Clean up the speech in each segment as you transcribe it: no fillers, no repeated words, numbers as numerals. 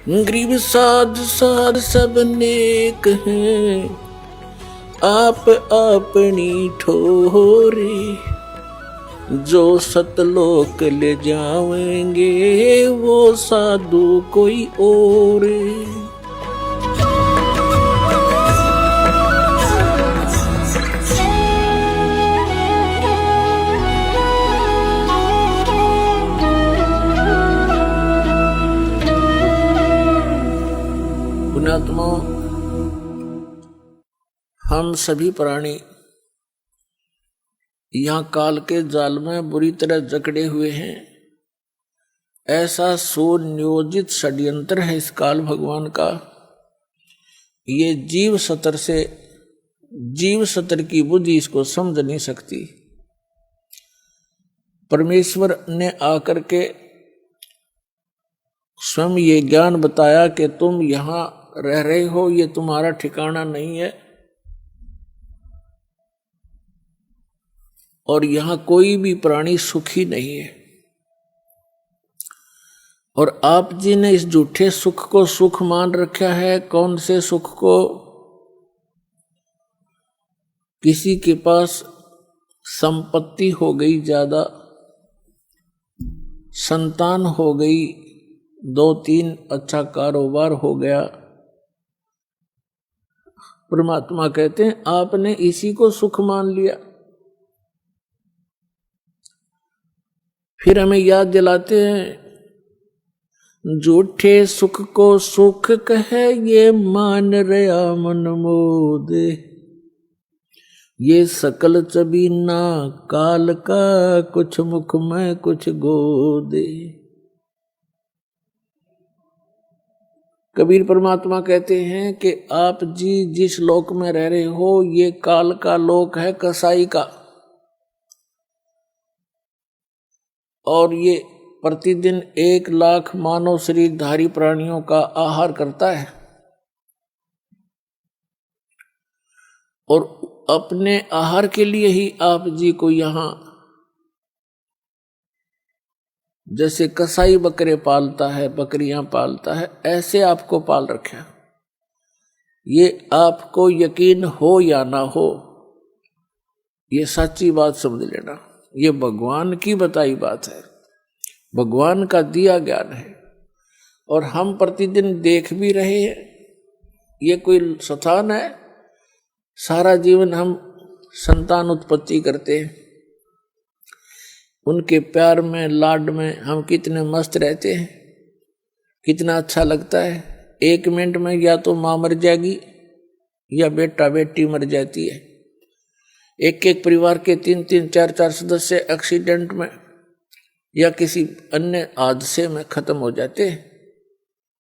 गरीब साध साध सब नेक हैं, आप अपनी ठोरे। जो सतलोक ले जाएंगे वो साधु कोई और। पुण्यात्मा, हम सभी प्राणी यहाँ काल के जाल में बुरी तरह जकड़े हुए हैं। ऐसा सुनियोजित षड्यंत्र है इस काल भगवान का। ये जीव सतर की बुद्धि इसको समझ नहीं सकती। परमेश्वर ने आकर के स्वयं ये ज्ञान बताया कि तुम यहाँ रह रहे हो, ये तुम्हारा ठिकाना नहीं है और यहाँ कोई भी प्राणी सुखी नहीं है। और आप जी ने इस झूठे सुख को सुख मान रखा है। कौन से सुख को? किसी के पास संपत्ति हो गई ज्यादा, संतान हो गई, 2-3 अच्छा कारोबार हो गया। परमात्मा कहते हैं आपने इसी को सुख मान लिया। फिर हमें याद दिलाते हैं झूठे सुख को सुख कहे ये मान रया मन मोदे। ये सकल चबीना काल का कुछ मुख में कुछ गोदे। कबीर परमात्मा कहते हैं कि आप जी जिस लोक में रह रहे हो ये काल का लोक है, कसाई का। और ये प्रतिदिन 1 लाख मानव शरीरधारी प्राणियों का आहार करता है और अपने आहार के लिए ही आप जी को यहाँ, जैसे कसाई बकरे पालता है, बकरियां पालता है, ऐसे आपको पाल रखा। ये आपको यकीन हो या ना हो, ये सच्ची बात समझ लेना। ये भगवान की बताई बात है, भगवान का दिया ज्ञान है और हम प्रतिदिन देख भी रहे हैं। ये कोई स्थान है? सारा जीवन हम संतान उत्पत्ति करते हैं, उनके प्यार में लाड में हम कितने मस्त रहते हैं, कितना अच्छा लगता है। 1 मिनट में या तो माँ मर जाएगी या बेटा बेटी मर जाती है। एक परिवार के 3-3, 4-4 सदस्य एक्सीडेंट में या किसी अन्य हादसे में खत्म हो जाते हैं।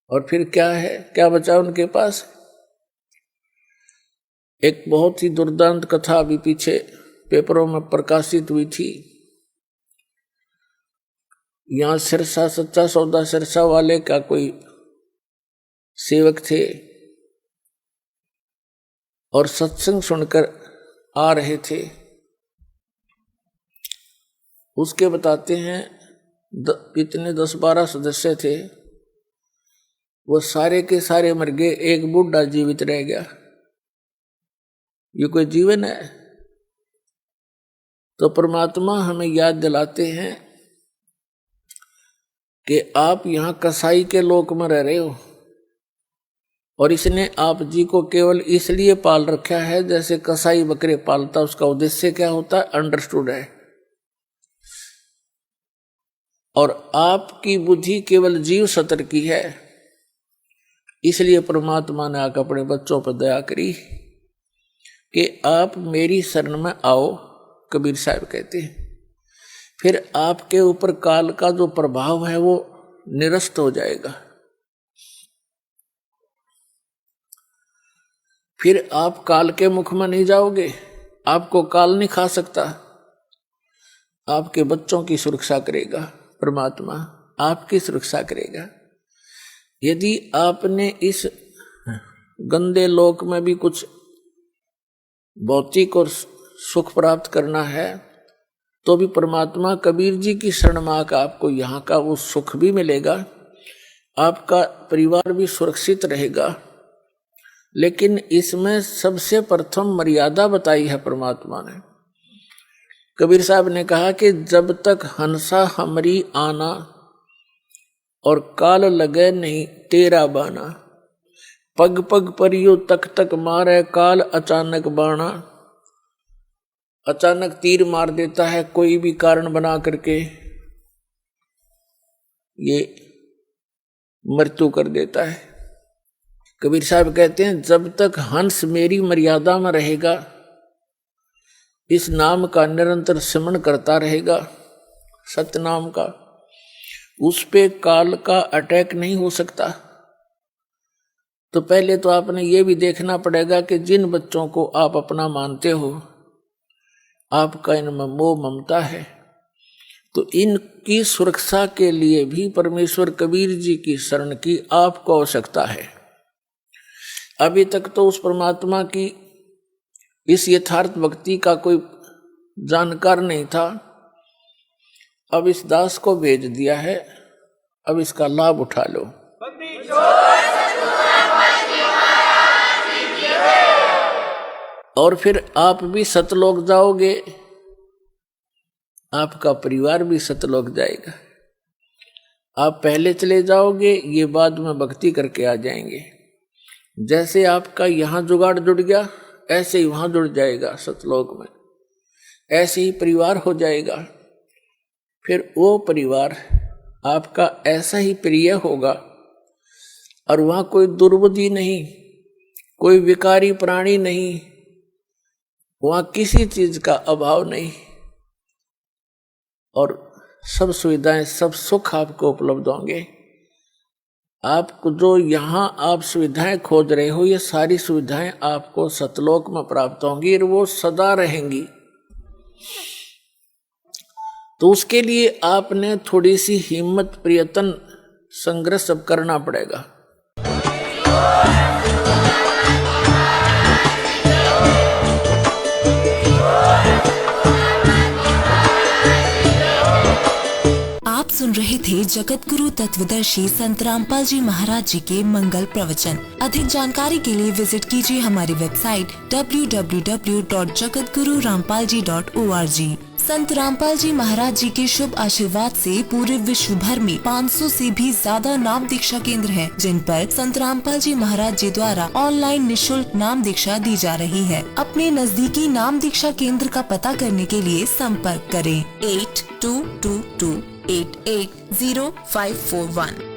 और फिर क्या है, क्या बचा उनके पास? एक बहुत ही दुर्दांत कथा अभी पीछे पेपरों में प्रकाशित हुई थी। यहाँ सिरसा, सच्चा सौदा सिरसा वाले का कोई सेवक थे और सत्संग सुनकर आ रहे थे। उसके बताते हैं कितने 10-12 सदस्य थे, वो सारे के सारे मर गए, एक बूढ़ा जीवित रह गया। ये कोई जीवन है? तो परमात्मा हमें याद दिलाते हैं कि आप यहाँ कसाई के लोक में रह रहे हो और इसने आप जी को केवल इसलिए पाल रखा है जैसे कसाई बकरे पालता। उसका उद्देश्य क्या होता है? अंडरस्टूड है। और आपकी बुद्धि केवल जीव सतर की है, इसलिए परमात्मा ने आकर अपने बच्चों पर दया करी कि आप मेरी शरण में आओ। कबीर साहब कहते हैं फिर आपके ऊपर काल का जो प्रभाव है वो निरस्त हो जाएगा। फिर आप काल के मुख में नहीं जाओगे, आपको काल नहीं खा सकता। आपके बच्चों की सुरक्षा करेगा परमात्मा, आपकी सुरक्षा करेगा। यदि आपने इस गंदे लोक में भी कुछ भौतिक और सुख प्राप्त करना है तो भी परमात्मा कबीर जी की शरण में आकर आपको यहाँ का वो सुख भी मिलेगा। आपका परिवार भी सुरक्षित रहेगा। लेकिन इसमें सबसे प्रथम मर्यादा बताई है परमात्मा ने। कबीर साहब ने कहा कि जब तक हंसा हमरी आना और काल लगे नहीं तेरा बाना, पग पग पर यूं तक तक मारे काल अचानक बाना। अचानक तीर मार देता है कोई भी कारण बना करके, ये मृत्यु कर देता है। कबीर साहब कहते हैं जब तक हंस मेरी मर्यादा में रहेगा, इस नाम का निरंतर स्मरण करता रहेगा, सतनाम का, उस पे काल का अटैक नहीं हो सकता। तो पहले तो आपने ये भी देखना पड़ेगा कि जिन बच्चों को आप अपना मानते हो, आपका इनमें मोह ममता है, तो इनकी सुरक्षा के लिए भी परमेश्वर कबीर जी की शरण की आपको आवश्यकता है। अभी तक तो उस परमात्मा की इस यथार्थ भक्ति का कोई जानकार नहीं था, अब इस दास को भेज दिया है, अब इसका लाभ उठा लो। और फिर आप भी सतलोक जाओगे, आपका परिवार भी सतलोक जाएगा। आप पहले चले जाओगे, ये बाद में भक्ति करके आ जाएंगे। जैसे आपका यहाँ जुगाड़ जुड़ गया, ऐसे ही वहां जुड़ जाएगा सतलोक में, ऐसे ही परिवार हो जाएगा। फिर वो परिवार आपका ऐसा ही प्रिय होगा और वहां कोई दुर्बुद्धि नहीं, कोई विकारी प्राणी नहीं, वहां किसी चीज का अभाव नहीं, और सब सुविधाएं, सब सुख आपको उपलब्ध होंगे। आपको जो यहाँ आप सुविधाएं खोज रहे हो, ये सारी सुविधाएं आपको सतलोक में प्राप्त होंगी और वो सदा रहेंगी। तो उसके लिए आपने थोड़ी सी हिम्मत, प्रयत्न, संघर्ष सब करना पड़ेगा। आप सुन रहे थे जगत गुरु तत्वदर्शी संत रामपाल जी महाराज जी के मंगल प्रवचन। अधिक जानकारी के लिए विजिट कीजिए हमारी वेबसाइट www.jagatgururampalji.org। संत रामपाल जी महाराज जी के शुभ आशीर्वाद से पूरे विश्व भर में 500 से भी ज्यादा नाम दीक्षा केंद्र हैं, जिन पर संत रामपाल जी महाराज जी द्वारा ऑनलाइन निःशुल्क नाम दीक्षा दी जा रही है। अपने नजदीकी नाम दीक्षा केंद्र का पता करने के लिए संपर्क करें 8222880541।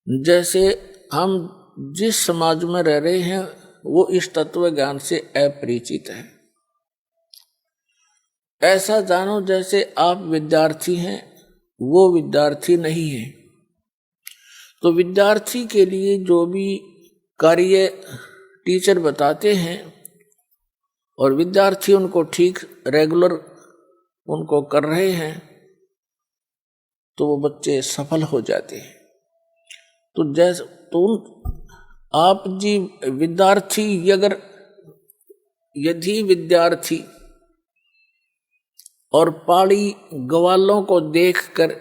जैसे हम जिस समाज में रह रहे हैं वो इस तत्व ज्ञान से अपरिचित है। ऐसा जानो जैसे आप विद्यार्थी हैं, वो विद्यार्थी नहीं है। तो विद्यार्थी के लिए जो भी कार्य टीचर बताते हैं और विद्यार्थी उनको ठीक रेगुलर उनको कर रहे हैं तो वो बच्चे सफल हो जाते हैं। तो जैसे तो आप जी विद्यार्थी यदि विद्यार्थी और पाड़ी ग्वालों को देखकर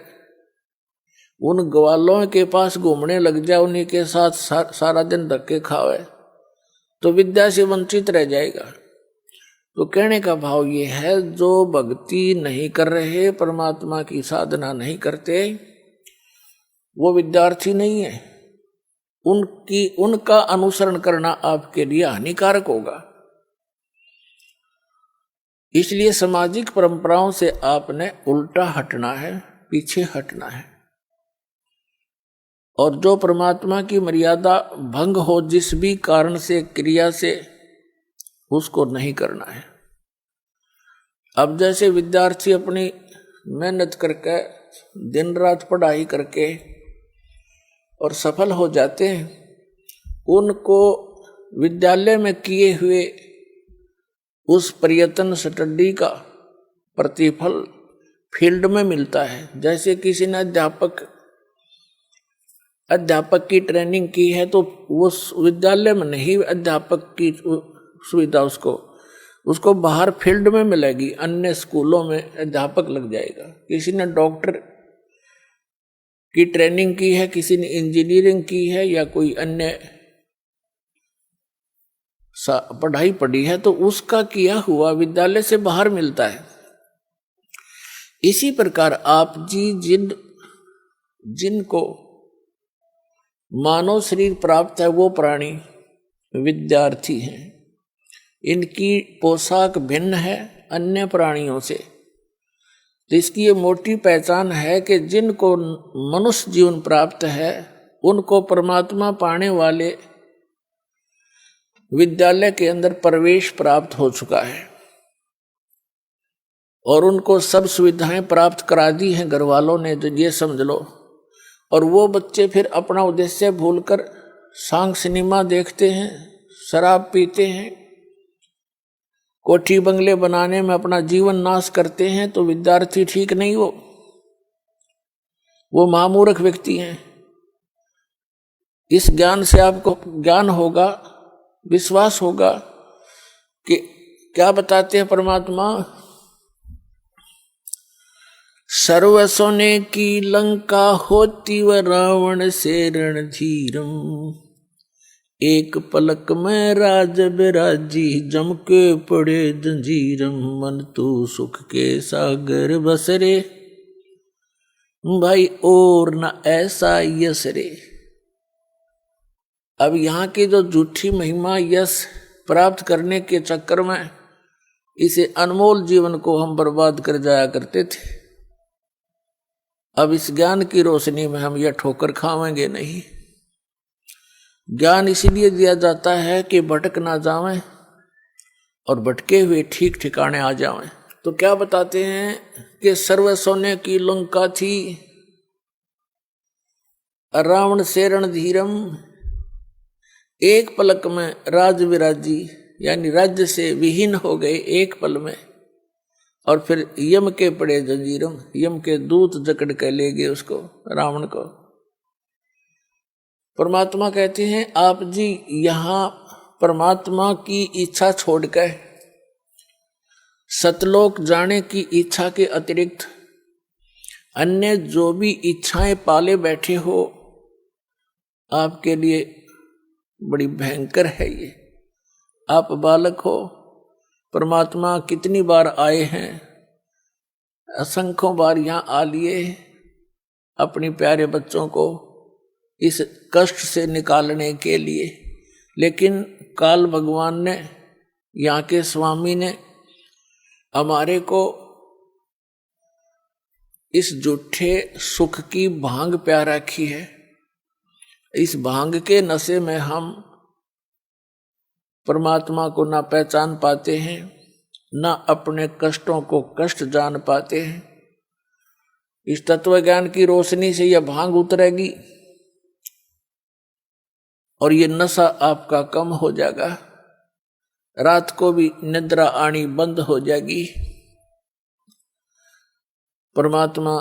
उन ग्वालों के पास घूमने लग जाए, उन्हीं के साथ सारा दिन धक्के खावे, तो विद्या से वंचित रह जाएगा। तो कहने का भाव ये है, जो भक्ति नहीं कर रहे, परमात्मा की साधना नहीं करते, वो विद्यार्थी नहीं है। उनका अनुसरण करना आपके लिए हानिकारक होगा। इसलिए सामाजिक परंपराओं से आपने उल्टा हटना है, पीछे हटना है। और जो परमात्मा की मर्यादा भंग हो जिस भी कारण से, क्रिया से, उसको नहीं करना है। अब जैसे विद्यार्थी अपनी मेहनत करके दिन रात पढ़ाई करके और सफल हो जाते हैं, उनको विद्यालय में किए हुए उस प्रयत्न स्टडी का प्रतिफल फील्ड में मिलता है। जैसे किसी ने अध्यापक की ट्रेनिंग की है तो वो विद्यालय में नहीं, अध्यापक की सुविधा उसको बाहर फील्ड में मिलेगी, अन्य स्कूलों में अध्यापक लग जाएगा। किसी ने डॉक्टर की ट्रेनिंग की है, किसी ने इंजीनियरिंग की है या कोई अन्य पढ़ाई पढ़ी है, तो उसका किया हुआ विद्यालय से बाहर मिलता है। इसी प्रकार आप जी जिनको मानव शरीर प्राप्त है वो प्राणी विद्यार्थी हैं। इनकी पोशाक भिन्न है अन्य प्राणियों से। तो इसकी ये मोटी पहचान है कि जिनको मनुष्य जीवन प्राप्त है उनको परमात्मा पाने वाले विद्यालय के अंदर प्रवेश प्राप्त हो चुका है और उनको सब सुविधाएं प्राप्त करा दी हैं घर वालों ने, तो ये समझ लो। और वो बच्चे फिर अपना उद्देश्य भूलकर सांग सिनेमा देखते हैं, शराब पीते हैं, कोठी बंगले बनाने में अपना जीवन नाश करते हैं, तो विद्यार्थी ठीक नहीं, वो महामूर्ख व्यक्ति हैं। इस ज्ञान से आपको ज्ञान होगा, विश्वास होगा कि क्या बताते हैं परमात्मा, सर्व सोने की लंका होती व रावण से रणधीरम, एक पलक में राज बिराजी जम के पड़े जंजीरम, मन तू सुख के सागर बसरे भाई और न ऐसा यश रे। अब यहाँ की जो झूठी महिमा यश प्राप्त करने के चक्कर में इसे अनमोल जीवन को हम बर्बाद कर जाया करते थे। अब इस ज्ञान की रोशनी में हम यह ठोकर खावेंगे नहीं। ज्ञान इसीलिए दिया जाता है कि भटक ना जावें और भटके हुए ठीक ठिकाने आ जावें। तो क्या बताते हैं कि सर्व सोने की लंका थी, रावण से रणधीरम, एक पलक में राज विराजी, यानी राज्य से विहीन हो गए एक पल में, और फिर यम के पड़े जंजीरम, यम के दूत जकड़ के ले गए उसको, रावण को। परमात्मा कहते हैं आप जी यहाँ परमात्मा की इच्छा छोड़कर सतलोक जाने की इच्छा के अतिरिक्त अन्य जो भी इच्छाएं पाले बैठे हो, आपके लिए बड़ी भयंकर है ये। आप बालक हो, परमात्मा कितनी बार आए हैं, असंख्यों बार यहाँ आ लिए अपने प्यारे बच्चों को इस कष्ट से निकालने के लिए, लेकिन काल भगवान ने, यहाँ के स्वामी ने हमारे को इस झूठे सुख की भांग प्या रखी है। इस भांग के नशे में हम परमात्मा को ना पहचान पाते हैं, ना अपने कष्टों को कष्ट जान पाते हैं। इस तत्व ज्ञान की रोशनी से यह भांग उतरेगी और ये नशा आपका कम हो जाएगा। रात को भी निद्रा आनी बंद हो जाएगी। परमात्मा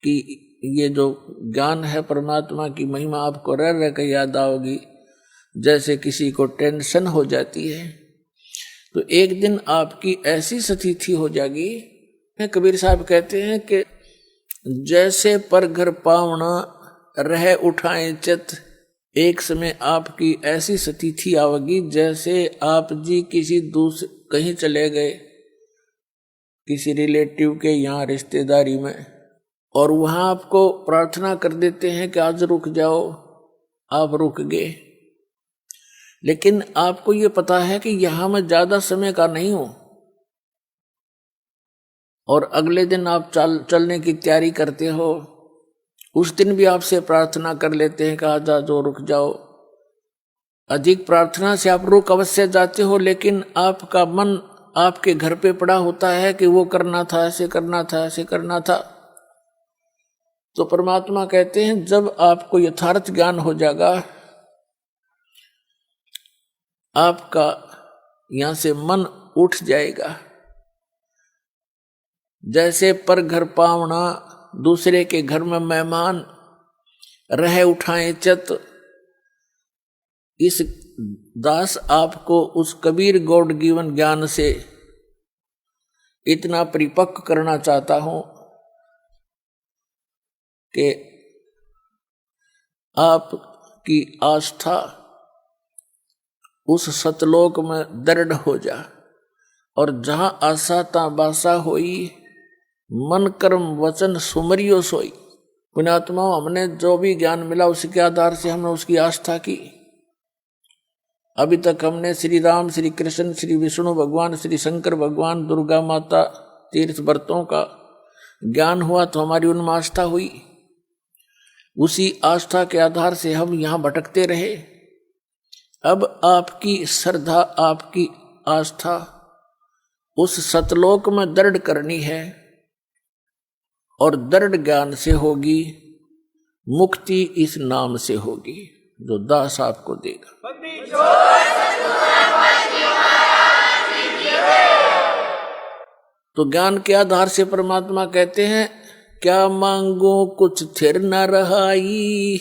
की ये जो ज्ञान है, परमात्मा की महिमा आपको रह रह कर याद आओगी। जैसे किसी को टेंशन हो जाती है तो एक दिन आपकी ऐसी स्थिति हो जाएगी। कबीर साहब कहते हैं कि जैसे पर घर पावना रह उठाए चित, एक समय आपकी ऐसी स्थिति आवेगी जैसे आप जी किसी दूसरे कहीं चले गए, किसी रिलेटिव के यहाँ रिश्तेदारी में, और वहां आपको प्रार्थना कर देते हैं कि आज रुक जाओ। आप रुक गए, लेकिन आपको ये पता है कि यहां मैं ज्यादा समय का नहीं हूं, और अगले दिन आप चलने की तैयारी करते हो। उस दिन भी आपसे प्रार्थना कर लेते हैं कि आज जो रुक जाओ। अधिक प्रार्थना से आप रुक अवश्य जाते हो, लेकिन आपका मन आपके घर पे पड़ा होता है कि वो करना था, ऐसे करना था, ऐसे करना था। तो परमात्मा कहते हैं जब आपको यथार्थ ज्ञान हो जाएगा, आपका यहां से मन उठ जाएगा। जैसे पर घर पावना, दूसरे के घर में मेहमान, रह उठाए चित। इस दास आपको उस कबीर गॉड गिवन ज्ञान से इतना परिपक्व करना चाहता हूं कि आपकी आस्था उस सतलोक में दृढ़ हो जा, और जहां आशा ता बासा होई, मन कर्म वचन सुमरियो सोई। पुण्यात्मा, हमने जो भी ज्ञान मिला उसके आधार से हमने उसकी आस्था की। अभी तक हमने श्री राम, श्री कृष्ण, श्री विष्णु भगवान, श्री शंकर भगवान, दुर्गा माता, तीर्थ व्रतों का ज्ञान हुआ तो हमारी उनमें आस्था हुई। उसी आस्था के आधार से हम यहाँ भटकते रहे। अब आपकी श्रद्धा, आपकी आस्था उस सतलोक में दृढ़ करनी है, और दृढ़ ज्ञान से होगी मुक्ति, इस नाम से होगी जो दास आपको देगा। तो ज्ञान के आधार से परमात्मा कहते हैं क्या मांगो कुछ थिर न रहाई,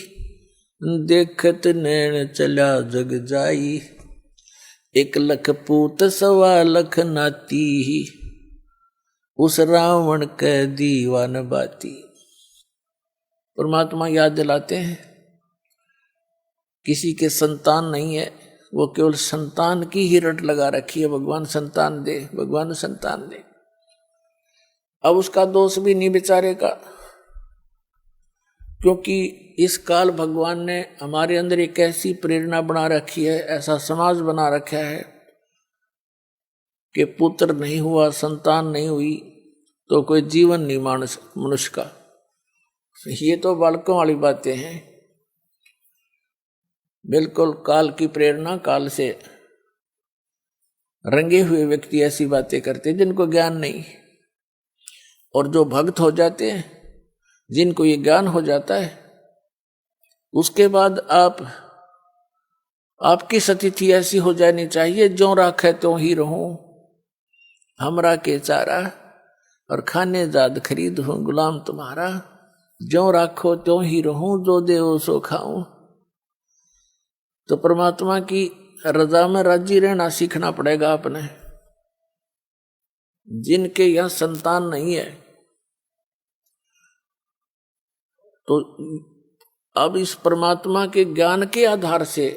देखत नैन चला जग जाई। 1 लख पूत 1.25 लख नाती, उस रावण के दीवान बाती। परमात्मा याद दिलाते हैं किसी के संतान नहीं है, वो केवल संतान की ही रट लगा रखी है, भगवान संतान दे, भगवान संतान दे। अब उसका दोष भी नहीं बेचारे का, क्योंकि इस काल भगवान ने हमारे अंदर एक ऐसी प्रेरणा बना रखी है, ऐसा समाज बना रखा है कि पुत्र नहीं हुआ, संतान नहीं हुई तो कोई जीवन नहीं मनुष्य का। ये तो बालकों वाली बातें हैं। बिल्कुल काल की प्रेरणा, काल से रंगे हुए व्यक्ति ऐसी बातें करते हैं जिनको ज्ञान नहीं। और जो भक्त हो जाते हैं, जिनको ये ज्ञान हो जाता है, उसके बाद आपकी स्थिति ऐसी हो जानी चाहिए, जो राखे तो ही रहूं, हमरा के चारा और खाने जाद खरीद हूं गुलाम तुम्हारा। जो राखो त्यों ही रहूं, जो देवो सो खाऊं। तो परमात्मा की रजा में राजी रहना सीखना पड़ेगा अपने। जिनके यहां संतान नहीं है, तो अब इस परमात्मा के ज्ञान के आधार से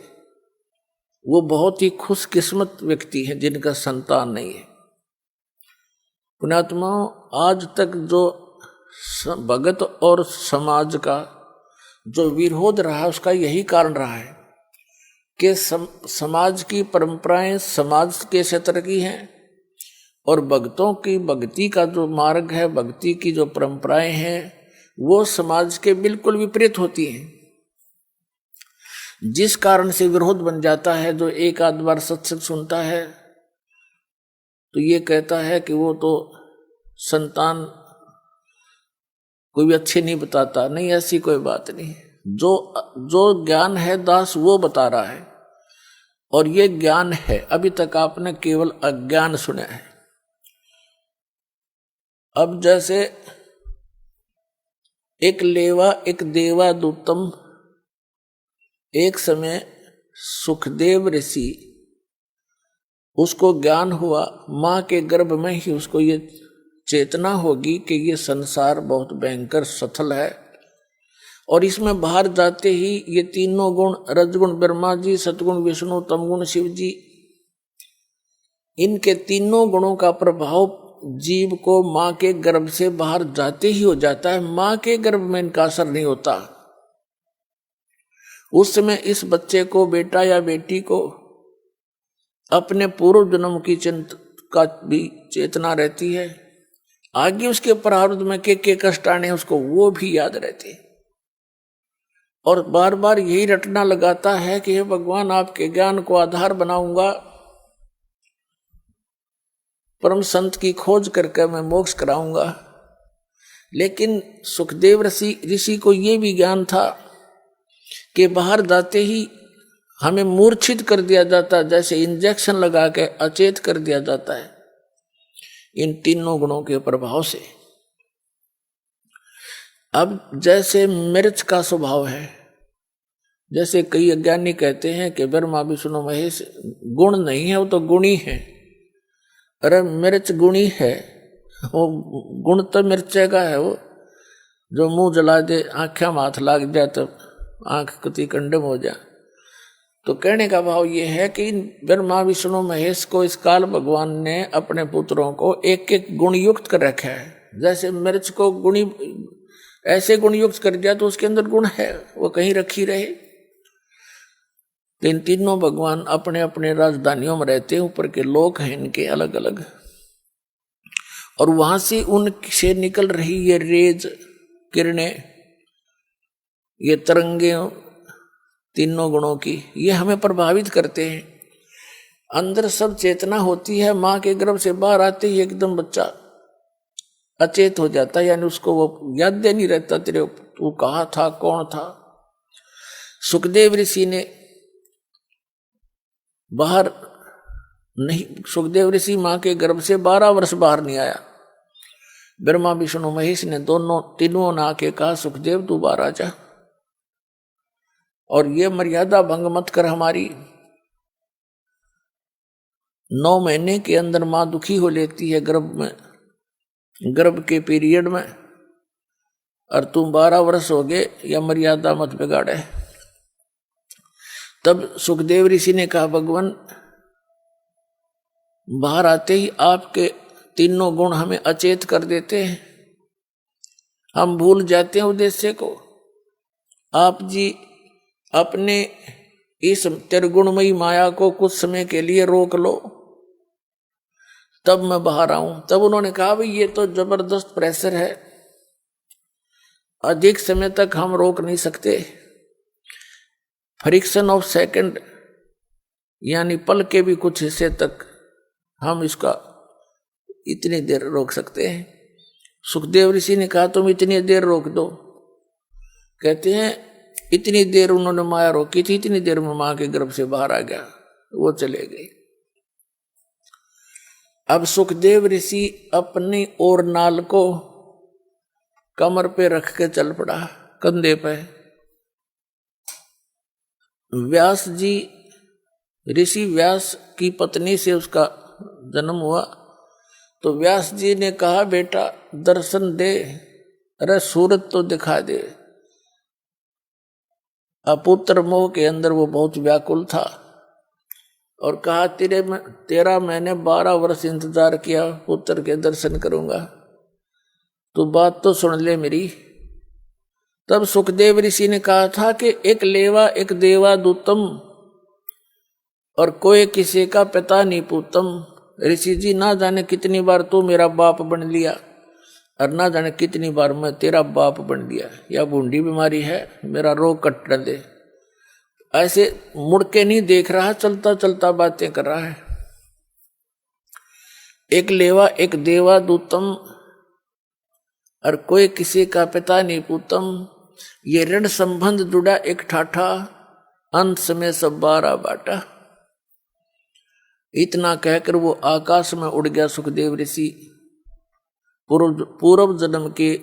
वो बहुत ही खुशकिस्मत व्यक्ति है जिनका संतान नहीं है। पुण्यात्मा, आज तक जो भगत और समाज का जो विरोध रहा, उसका यही कारण रहा है कि समाज की परंपराएं समाज के क्षेत्र की हैं, और भक्तों की भक्ति का जो मार्ग है, भक्ति की जो परंपराएं हैं, वो समाज के बिल्कुल विपरीत होती हैं। जिस कारण से विरोध बन जाता है। जो एक आध बार सत्संग सुनता है तो ये कहता है कि वो तो संतान कोई भी अच्छे नहीं बताता। नहीं, ऐसी कोई बात नहीं। जो ज्ञान है दास वो बता रहा है, और ये ज्ञान है। अभी तक आपने केवल अज्ञान सुना है। अब जैसे एक लेवा एक देवा दूतम, एक समय सुखदेव ऋषि, उसको ज्ञान हुआ, मां के गर्भ में ही उसको ये चेतना होगी कि ये संसार बहुत भयंकर सथल है, और इसमें बाहर जाते ही ये तीनों गुण, रजगुण ब्रह्मा जी, सतगुण विष्णु, तमगुण शिव जी, इनके तीनों गुणों का प्रभाव जीव को मां के गर्भ से बाहर जाते ही हो जाता है। मां के गर्भ में इनका असर नहीं होता। उस समय इस बच्चे को, बेटा या बेटी को, अपने पूर्व जन्म की चिंता का भी चेतना रहती है। आगे उसके प्रारब्ध में के कष्ट आने उसको वो भी याद रहते, और बार बार यही रटना लगाता है कि हे भगवान, आपके ज्ञान को आधार बनाऊंगा, परम संत की खोज करके मैं मोक्ष कराऊंगा। लेकिन सुखदेव ऋषि को ये भी ज्ञान था कि बाहर जाते ही हमें मूर्छित कर दिया जाता, जैसे इंजेक्शन लगा के अचेत कर दिया जाता है इन तीनों गुणों के प्रभाव से। अब जैसे मिर्च का स्वभाव है, जैसे कई अज्ञानी कहते हैं कि ब्रह्मा विष्णु महेश गुण नहीं है, वो तो गुणी है। अरे मिर्च गुणी है, वो गुण तो मिर्चे का है। वो जो मुंह जला दे, आंखें में हाथ लाग जाए तो आंख कति कंडम हो जाए। तो कहने का भाव ये है कि ब्रह्मा विष्णु महेश को इस काल भगवान ने अपने पुत्रों को एक एक गुण युक्त कर रखा है। जैसे मिर्च को गुणी ऐसे गुण युक्त कर दिया तो उसके अंदर गुण है, वो कहीं रखी रहे। इन तीनों भगवान अपने अपने राजधानियों में रहते हैं, ऊपर के लोक हैं इनके अलग अलग, और वहां से उनसे निकल रही ये रेज किरणें, ये तरंगे तीनों गुणों की, ये हमें प्रभावित करते हैं। अंदर सब चेतना होती है। मां के गर्भ से बाहर आते ही एकदम बच्चा अचेत हो जाता है, यानी उसको वो याद नहीं रहता तेरे तू कहाँ था, कौन था। सुखदेव ऋषि ने बाहर नहीं, सुखदेव ऋषि मां के गर्भ से 12 वर्ष बाहर नहीं आया। ब्रह्मा विष्णु महेश ने तीनों ने आके कहा, सुखदेव तू बाहर आ जा, और ये मर्यादा भंग मत कर हमारी। 9 महीने के अंदर मां दुखी हो लेती है गर्भ में, गर्भ के पीरियड में, और तुम 12 वर्ष हो गए, या मर्यादा मत बिगाड़े। तब सुखदेव ऋषि ने कहा, भगवान बाहर आते ही आपके तीनों गुण हमें अचेत कर देते हैं, हम भूल जाते हैं उद्देश्य को। आप जी अपने इस त्रिगुणमयी माया को कुछ समय के लिए रोक लो, तब मैं बाहर आऊं। तब उन्होंने कहा, भाई ये तो जबरदस्त प्रेशर है, अधिक समय तक हम रोक नहीं सकते। फ्रिक्शन ऑफ सेकंड, यानी पल के भी कुछ हिस्से तक हम इसका इतनी देर रोक सकते हैं। सुखदेव ऋषि ने कहा, तुम इतनी देर रोक दो। कहते हैं इतनी देर उन्होंने माया रोकी थी, इतनी देर में मां के गर्भ से बाहर आ गया, वो चले गए। अब सुखदेव ऋषि अपनी और नाल को कमर पे रख के चल पड़ा, कंधे पे। व्यास जी, ऋषि व्यास की पत्नी से उसका जन्म हुआ, तो व्यास जी ने कहा, बेटा दर्शन दे, अरे सूरत तो दिखा दे। अपुत्र मोह के अंदर वो बहुत व्याकुल था, और कहा, तेरा मैंने 12 वर्ष इंतजार किया, पुत्र के दर्शन करूंगा, तो बात तो सुन ले मेरी। तब सुखदेव ऋषि ने कहा था कि एक लेवा एक देवा दूतम, और कोई किसी का पिता नहीं पूतम। ऋषि जी, ना जाने कितनी बार तू मेरा बाप बन लिया, और ना जाने कितनी बार मैं तेरा बाप बन लिया। या बूंदी बीमारी है, मेरा रोग कट दे। ऐसे मुड़ के नहीं देख रहा, चलता चलता बातें कर रहा है। एक लेवा एक देवा दूतम, और कोई किसी का पिता नहीं पूतम। ये ऋण संबंध जुड़ा एक ठाठा, अंत में सब 12 बाटा। इतना कहकर वो आकाश में उड़ गया सुखदेव ऋषि। पूर्व जन्म के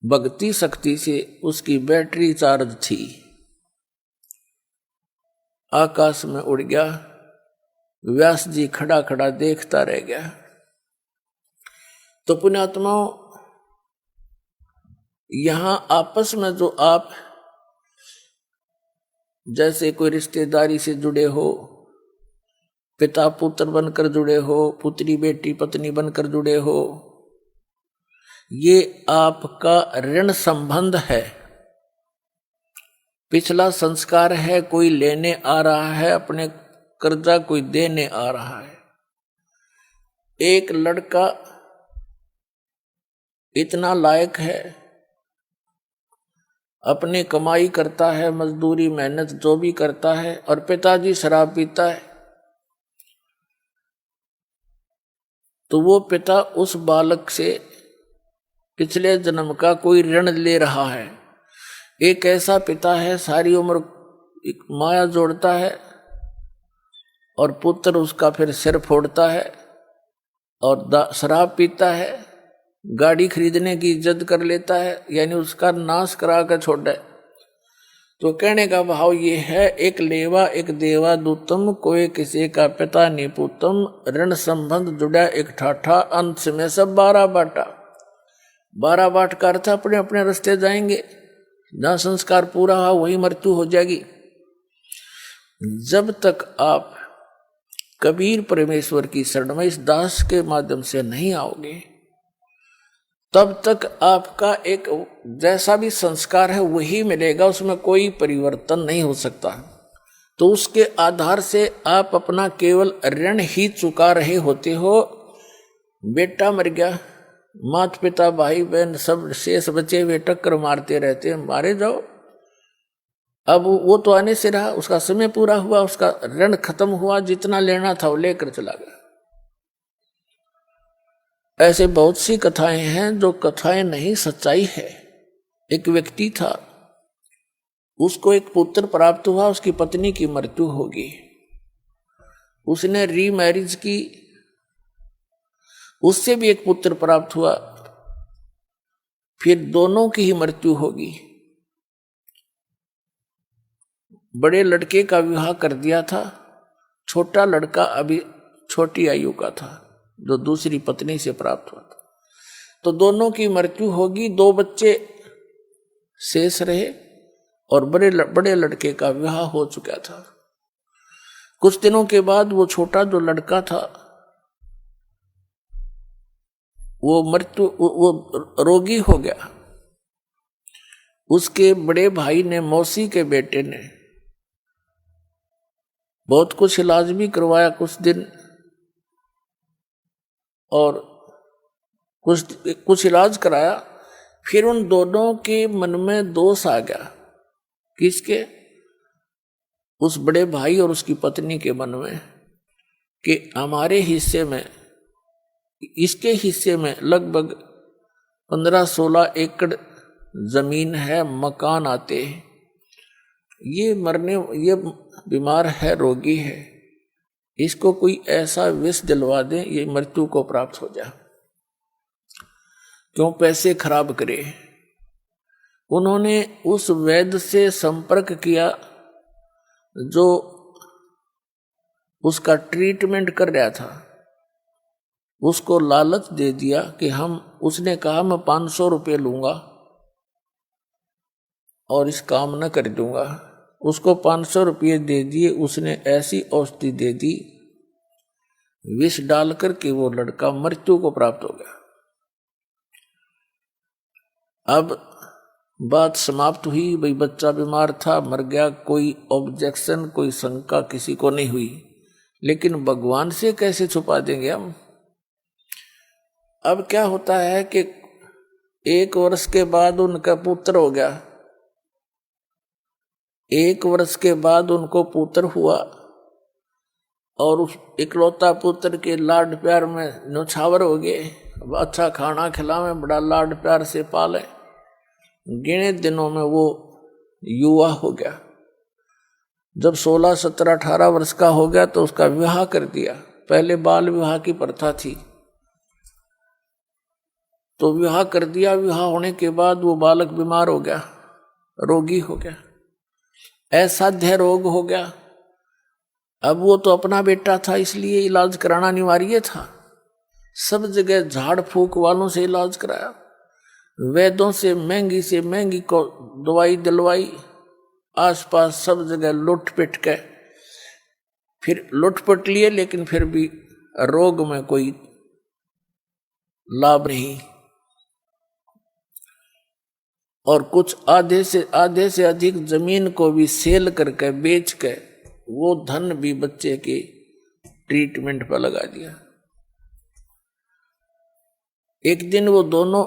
भक्ति शक्ति से उसकी बैटरी चार्ज थी, आकाश में उड़ गया। व्यास जी खड़ा खड़ा देखता रह गया। तो पुण्यात्माओं, यहां आपस में जो आप जैसे कोई रिश्तेदारी से जुड़े हो, पिता पुत्र बनकर जुड़े हो, पुत्री बेटी पत्नी बनकर जुड़े हो, ये आपका ऋण संबंध है, पिछला संस्कार है। कोई लेने आ रहा है अपने कर्जा, कोई देने आ रहा है। एक लड़का इतना लायक है, अपनी कमाई करता है, मजदूरी मेहनत जो भी करता है, और पिताजी शराब पीता है, तो वो पिता उस बालक से पिछले जन्म का कोई ऋण ले रहा है। एक ऐसा पिता है, सारी उम्र एक माया जोड़ता है और पुत्र उसका फिर सिर फोड़ता है और शराब पीता है, गाड़ी खरीदने की जिद कर लेता है, यानी उसका नाश करा कर छोड़ दे। तो कहने का भाव ये है, एक लेवा एक देवा दूतम, कोई किसी का पिता नहीं पूतम। ऋण संबंध जुड़ा एक ठाठा, अंत में सब 12 बाटा। 12 बाट का अर्थ अपने अपने रास्ते जाएंगे। जहां संस्कार पूरा हुआ वही मृत्यु हो जाएगी। जब तक आप कबीर परमेश्वर की शरण में इस दास के माध्यम से नहीं आओगे, तब तक आपका एक जैसा भी संस्कार है वही मिलेगा, उसमें कोई परिवर्तन नहीं हो सकता। तो उसके आधार से आप अपना केवल ऋण ही चुका रहे होते हो। बेटा मर गया, माता पिता भाई बहन सब शेष बचे हुए टक्कर मारते रहते, मारे जाओ। अब वो तो आने से रहा, उसका समय पूरा हुआ, उसका ऋण खत्म हुआ, जितना लेना था वो लेकर चला गया। ऐसे बहुत सी कथाएं हैं जो कथाएं नहीं, सच्चाई है। एक व्यक्ति था, उसको एक पुत्र प्राप्त हुआ, उसकी पत्नी की मृत्यु होगी। उसने रीमैरिज की, उससे भी एक पुत्र प्राप्त हुआ, फिर दोनों की ही मृत्यु होगी। बड़े लड़के का विवाह कर दिया था, छोटा लड़का अभी छोटी आयु का था जो दूसरी पत्नी से प्राप्त हुआ था। तो दोनों की मृत्यु होगी, 2 बच्चे शेष रहे और बड़े लड़के का विवाह हो चुका था। कुछ दिनों के बाद वो छोटा जो लड़का था वो रोगी हो गया। उसके बड़े भाई ने, मौसी के बेटे ने बहुत कुछ इलाज भी करवाया कुछ दिन, और कुछ इलाज कराया। फिर उन दोनों के मन में दोष आ गया। किसके? उस बड़े भाई और उसकी पत्नी के मन में, कि हमारे हिस्से में, इसके हिस्से में लगभग 15-16 एकड़ जमीन है, मकान आते हैं, ये बीमार है, रोगी है, इसको कोई ऐसा विष दिलवा दे ये मृत्यु को प्राप्त हो जाए, क्यों पैसे खराब करे। उन्होंने उस वैद्य से संपर्क किया जो उसका ट्रीटमेंट कर रहा था। उसको लालच दे दिया कि उसने कहा मैं 500 रुपये लूंगा और इस काम न कर दूंगा। उसको 500 रुपये दे दिए। उसने ऐसी औषधि दे दी, विष डाल करके वो लड़का मृत्यु को प्राप्त हो गया। अब बात समाप्त हुई, भाई बच्चा बीमार था, मर गया, कोई ऑब्जेक्शन, कोई शंका किसी को नहीं हुई। लेकिन भगवान से कैसे छुपा देंगे हम? अब क्या होता है कि 1 वर्ष के बाद उनका पुत्र हो गया। 1 वर्ष के बाद उनको पुत्र हुआ और उस इकलौता पुत्र के लाड प्यार में न्यौछावर हो गए। अच्छा खाना खिलावे, बड़ा लाड प्यार से पाले। गिने दिनों में वो युवा हो गया। जब 16, 17, 18 वर्ष का हो गया तो उसका विवाह कर दिया। पहले बाल विवाह की प्रथा थी, तो विवाह कर दिया। विवाह होने के बाद वो बालक बीमार हो गया, रोगी हो गया, असाध्य रोग हो गया। अब वो तो अपना बेटा था, इसलिए इलाज कराना अनिवार्य था। सब जगह झाड़ फूक वालों से इलाज कराया, वैद्यों से महंगी को दवाई दिलवाई, आसपास सब जगह लुट पिट के फिर लुटपट लिए, लेकिन फिर भी रोग में कोई लाभ नहीं। और कुछ आधे से अधिक जमीन को भी सेल करके बेच के वो धन भी बच्चे के ट्रीटमेंट पर लगा दिया। एक दिन वो दोनों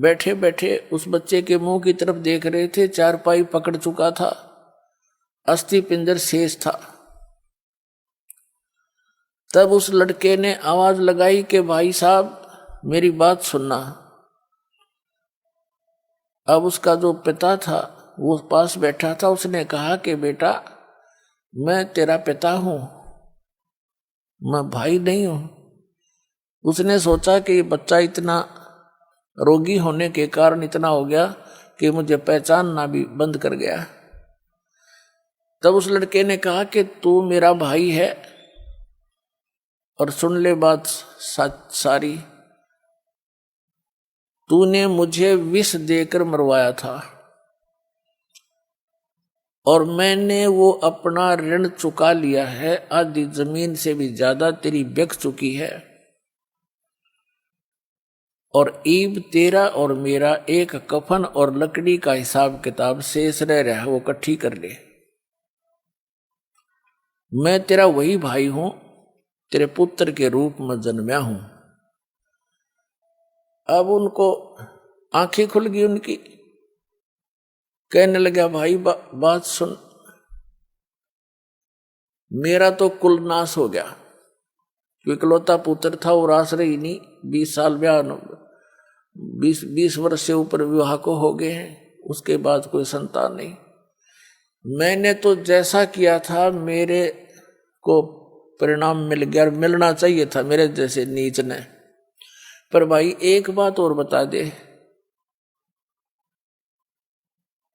बैठे बैठे उस बच्चे के मुंह की तरफ देख रहे थे। चारपाई पकड़ चुका था, अस्थि पिंजर शेष था। तब उस लड़के ने आवाज लगाई कि भाई साहब मेरी बात सुनना। अब उसका जो पिता था वो पास बैठा था, उसने कहा कि बेटा मैं तेरा पिता हूं, मैं भाई नहीं हूं। उसने सोचा कि ये बच्चा इतना रोगी होने के कारण इतना हो गया कि मुझे पहचानना भी बंद कर गया। तब उस लड़के ने कहा कि तू मेरा भाई है और सुन ले बात सारी, तूने मुझे विष देकर मरवाया था और मैंने वो अपना ऋण चुका लिया है। आधी जमीन से भी ज्यादा तेरी बिक चुकी है और ईब तेरा और मेरा एक कफन और लकड़ी का हिसाब किताब शेष रह रहा है, वो इकट्ठी कर ले। मैं तेरा वही भाई हूं, तेरे पुत्र के रूप में जन्मया हूं। अब उनको आंखें खुल गई उनकी। कहने लगा भाई बात सुन, मेरा तो कुल नाश हो गया। इकलौता पुत्र था और आस रही नहीं। 20 साल ब्याह 20 वर्ष से ऊपर विवाह को हो गए हैं, उसके बाद कोई संतान नहीं। मैंने तो जैसा किया था मेरे को परिणाम मिल गया, मिलना चाहिए था मेरे जैसे नीच ने। पर भाई एक बात और बता दे,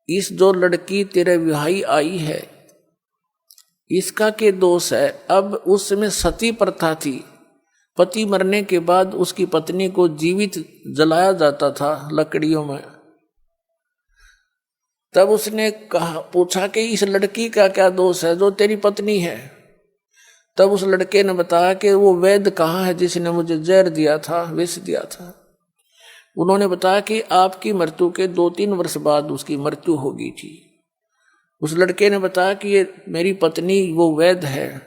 इस जो लड़की तेरे विवाही आई है इसका के दोष है? अब उस समय सती प्रथा थी, पति मरने के बाद उसकी पत्नी को जीवित जलाया जाता था लकड़ियों में। तब उसने पूछा कि इस लड़की का क्या दोष है जो तेरी पत्नी है? तब उस लड़के ने बताया कि वो वैद्य कहाँ है जिसने मुझे जहर दिया था, विष दिया था। उन्होंने बताया कि आपकी मृत्यु के 2-3 वर्ष बाद उसकी मृत्यु हो गई थी। उस लड़के ने बताया कि ये मेरी पत्नी वो वैद्य है,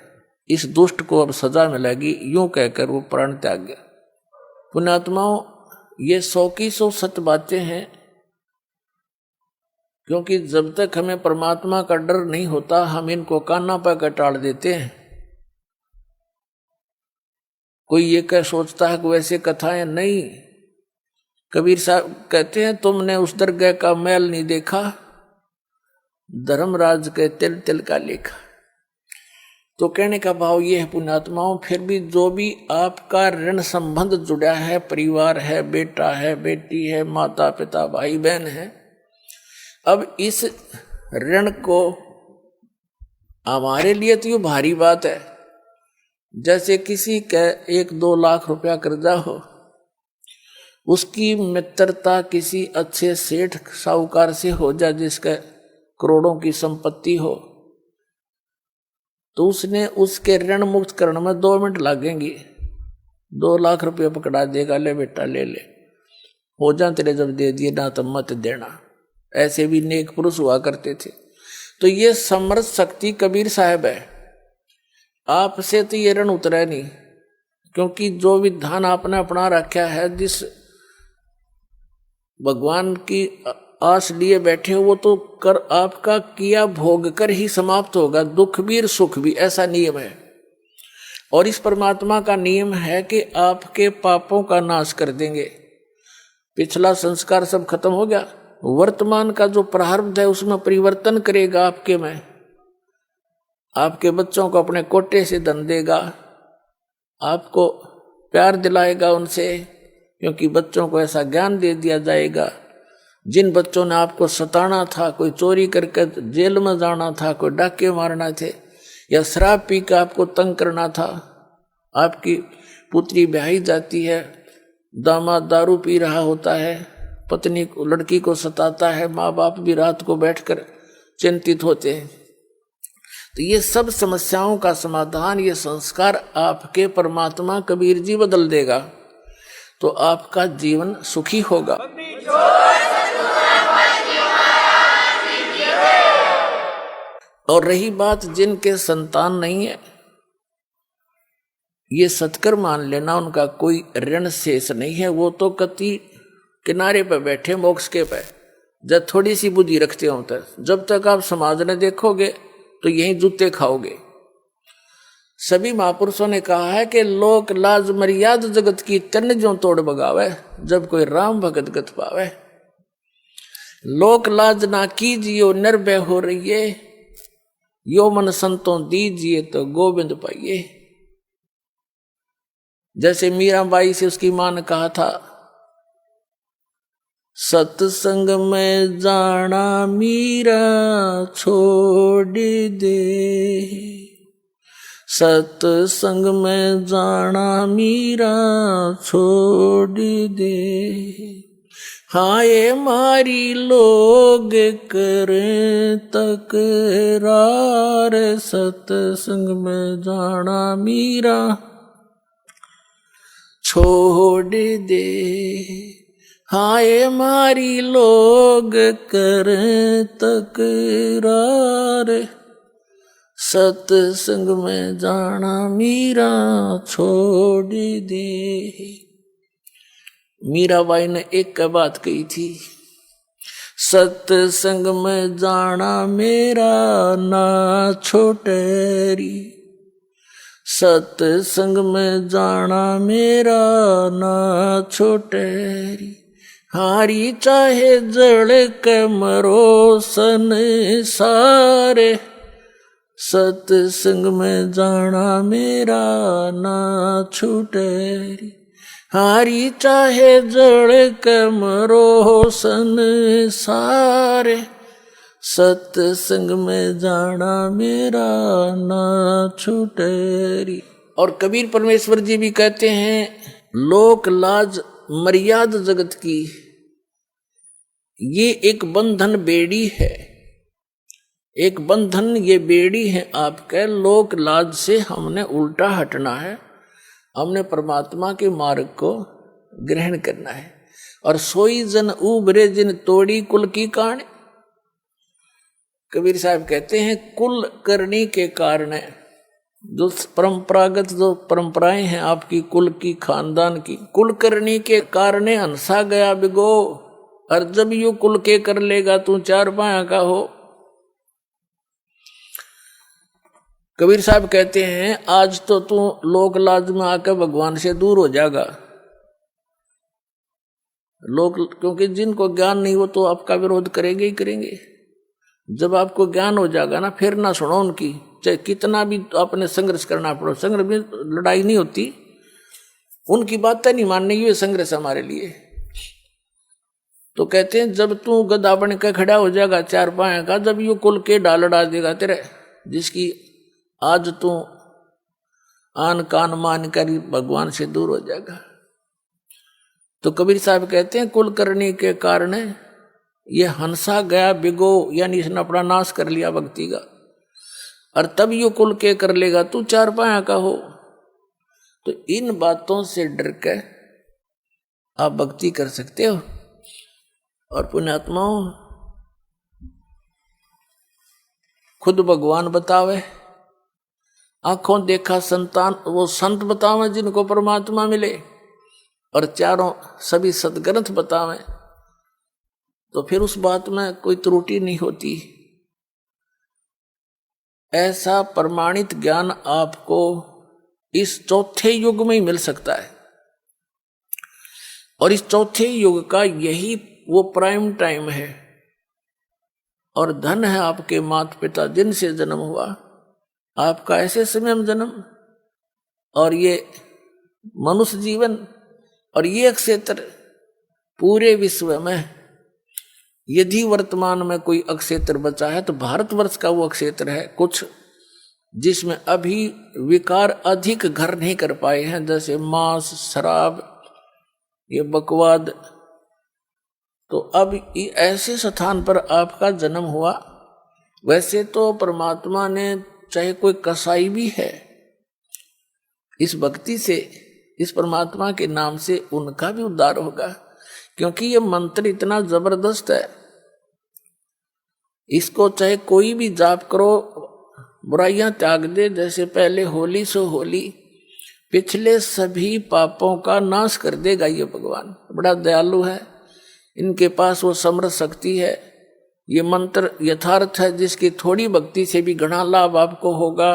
इस दुष्ट को अब सजा मिलेगी। यूं कहकर वो प्राण त्याग गया। पुण्यात्माओं, ये 100 की 100 सत्य बातें हैं, क्योंकि जब तक हमें परमात्मा का डर नहीं होता हम इनको कान्ना पर टाल देते हैं। कोई ये कह सोचता है कि वैसे कथाएं नहीं। कबीर साहब कहते हैं तुमने उस दरगाह का मैल नहीं देखा, धर्मराज के तिल तिल का लेखा। तो कहने का भाव ये है पुण्यात्माओं, फिर भी जो भी आपका ऋण संबंध जुड़ा है, परिवार है, बेटा है, बेटी है, माता पिता, भाई बहन है, अब इस ऋण को हमारे लिए तो ये भारी बात है। जैसे किसी का 1-2 लाख रुपया कर्जा हो, उसकी मित्रता किसी अच्छे सेठ साहूकार से हो जाए जिसका करोड़ों की संपत्ति हो, तो उसने उसके ऋण मुक्त करने में 2 मिनट लगेंगे। 2 लाख रुपया पकड़ा देगा, ले बेटा ले ले, हो जा तेरे जब दे दिए ना तो मत देना। ऐसे भी नेक पुरुष हुआ करते थे। तो ये समर्थ शक्ति कबीर साहब है। आपसे तो ये ऋण उतरा नहीं, क्योंकि जो विधान आपने अपना रखा है, जिस भगवान की आस लिए बैठे हो वो तो कर आपका किया भोग कर ही समाप्त होगा, दुख भी और सुख भी, ऐसा नियम है। और इस परमात्मा का नियम है कि आपके पापों का नाश कर देंगे। पिछला संस्कार सब खत्म हो गया, वर्तमान का जो प्रारब्ध है उसमें परिवर्तन करेगा आपके में। आपके बच्चों को अपने कोटे से धन देगा, आपको प्यार दिलाएगा उनसे, क्योंकि बच्चों को ऐसा ज्ञान दे दिया जाएगा। जिन बच्चों ने आपको सताना था, कोई चोरी करके जेल में जाना था, कोई डाके मारना थे, या शराब पी कर आपको तंग करना था, आपकी पुत्री ब्याही जाती है, दामाद दारू पी रहा होता है, पत्नी लड़की को सताता है, माँ बाप भी रात को बैठकर चिंतित होते हैं। तो ये सब समस्याओं का समाधान, ये संस्कार आपके परमात्मा कबीर जी बदल देगा, तो आपका जीवन सुखी होगा। और रही बात जिनके संतान नहीं है, ये सत्कर मान लेना, उनका कोई ऋण शेष नहीं है, वो तो कति किनारे पे बैठे मोक्ष के पे, जब थोड़ी सी बुद्धि रखते हो तक, जब तक आप समाज ने देखोगे तो यही जूते खाओगे। सभी महापुरुषों ने कहा है कि लोक लाज मर्याद जगत की तन जो तोड़ बगावे, जब कोई राम भगत गत पावे। लोक लाज ना कीजियो निर्भय हो रहिए, यो मन संतों दीजिए तो गोविंद पाइए। जैसे मीराबाई से उसकी मां ने कहा था, सत्संग में जाना मीरा छोड़ दे, सत्संग में जाना मीरा छोड़ दे, हाय मारी लोग करें तकरार, सत्संग में जाना मीरा छोड़ दे, हाय मारी लोग करें तकरार, सत्संग में जाना मीरा छोड़ दे। मीराबाई ने एक बात कही थी, सत्संग में जाना मेरा ना छोटेरी, सत्संग में जाना मेरा ना छोटेरी, हारी चाहे जड़ के मरो संसारे, सत्संग में जाना मेरा ना छूटेरी, हारी चाहे जड़ के मरो संसारे, सत्संग में जाना मेरा ना छूटेरी। और कबीर परमेश्वर जी भी कहते हैं, लोक लाज मर्याद जगत की, ये एक बंधन बेड़ी है, एक बंधन ये बेड़ी है आपके। लोक लाज से हमने उल्टा हटना है, हमने परमात्मा के मार्ग को ग्रहण करना है। और सोई जन उबरे जिन तोड़ी कुल की कान, कबीर साहब कहते हैं कुल करनी के कारण, जो परंपरागत जो परंपराएं हैं आपकी कुल की, खानदान की, कुल करनी के कारण हंसा गया बिगो, और जब यू कुल के कर लेगा तू चार पाया का हो। कबीर साहब कहते हैं आज तो तू लोक लाज में आकर भगवान से दूर हो जाएगा। लोग, क्योंकि जिनको ज्ञान नहीं वो तो आपका विरोध करेंगे ही करेंगे। जब आपको ज्ञान हो जाएगा ना, फिर ना सुनो उनकी, चाहे कितना भी आपने संघर्ष करना पड़ो। संघर्ष में लड़ाई नहीं होती, उनकी बातें नहीं माननी, ये संघर्ष हमारे लिए। तो कहते हैं जब तू गधा बन के खड़ा हो जाएगा चार पाया का, जब यू कुल के डाल उड़ा देगा तेरे, जिसकी आज तू आन कान मान कर भगवान से दूर हो जाएगा। तो कबीर साहब कहते हैं कुल करने के कारण ये हंसा गया बिगो, यानी इसने अपना नाश कर लिया भक्ति का, और तब यू कुल के कर लेगा तू चार पाया का हो। तो इन बातों से डर के आप भक्ति कर सकते हो। और पुण्यात्माओं, खुद भगवान बतावे, आंखों देखा संतान वो संत बतावे जिनको परमात्मा मिले, और चारों सभी सदग्रंथ बतावे, तो फिर उस बात में कोई त्रुटि नहीं होती। ऐसा प्रमाणित ज्ञान आपको इस चौथे युग में ही मिल सकता है, और इस चौथे युग का यही वो प्राइम टाइम है। और धन है आपके माता पिता जिनसे जन्म हुआ, आपका ऐसे समय में जन्म, और ये मनुष्य जीवन और ये क्षेत्र पूरे विश्व में यदि वर्तमान में कोई अक्षेत्र बचा है तो भारतवर्ष का वो अक्षेत्र है कुछ, जिसमें अभी विकार अधिक घर नहीं कर पाए हैं, जैसे मांस, शराब, ये बकवाद। तो अब ऐसे स्थान पर आपका जन्म हुआ। वैसे तो परमात्मा ने, चाहे कोई कसाई भी है, इस भक्ति से, इस परमात्मा के नाम से उनका भी उद्धार होगा, क्योंकि ये मंत्र इतना जबरदस्त है। इसको चाहे कोई भी जाप करो, बुराइयां त्याग दे, जैसे पहले होली सो होली, पिछले सभी पापों का नाश कर देगा ये भगवान। बड़ा दयालु है, इनके पास वो समर्थ शक्ति है। ये मंत्र यथार्थ है, जिसकी थोड़ी भक्ति से भी घना लाभ आपको होगा।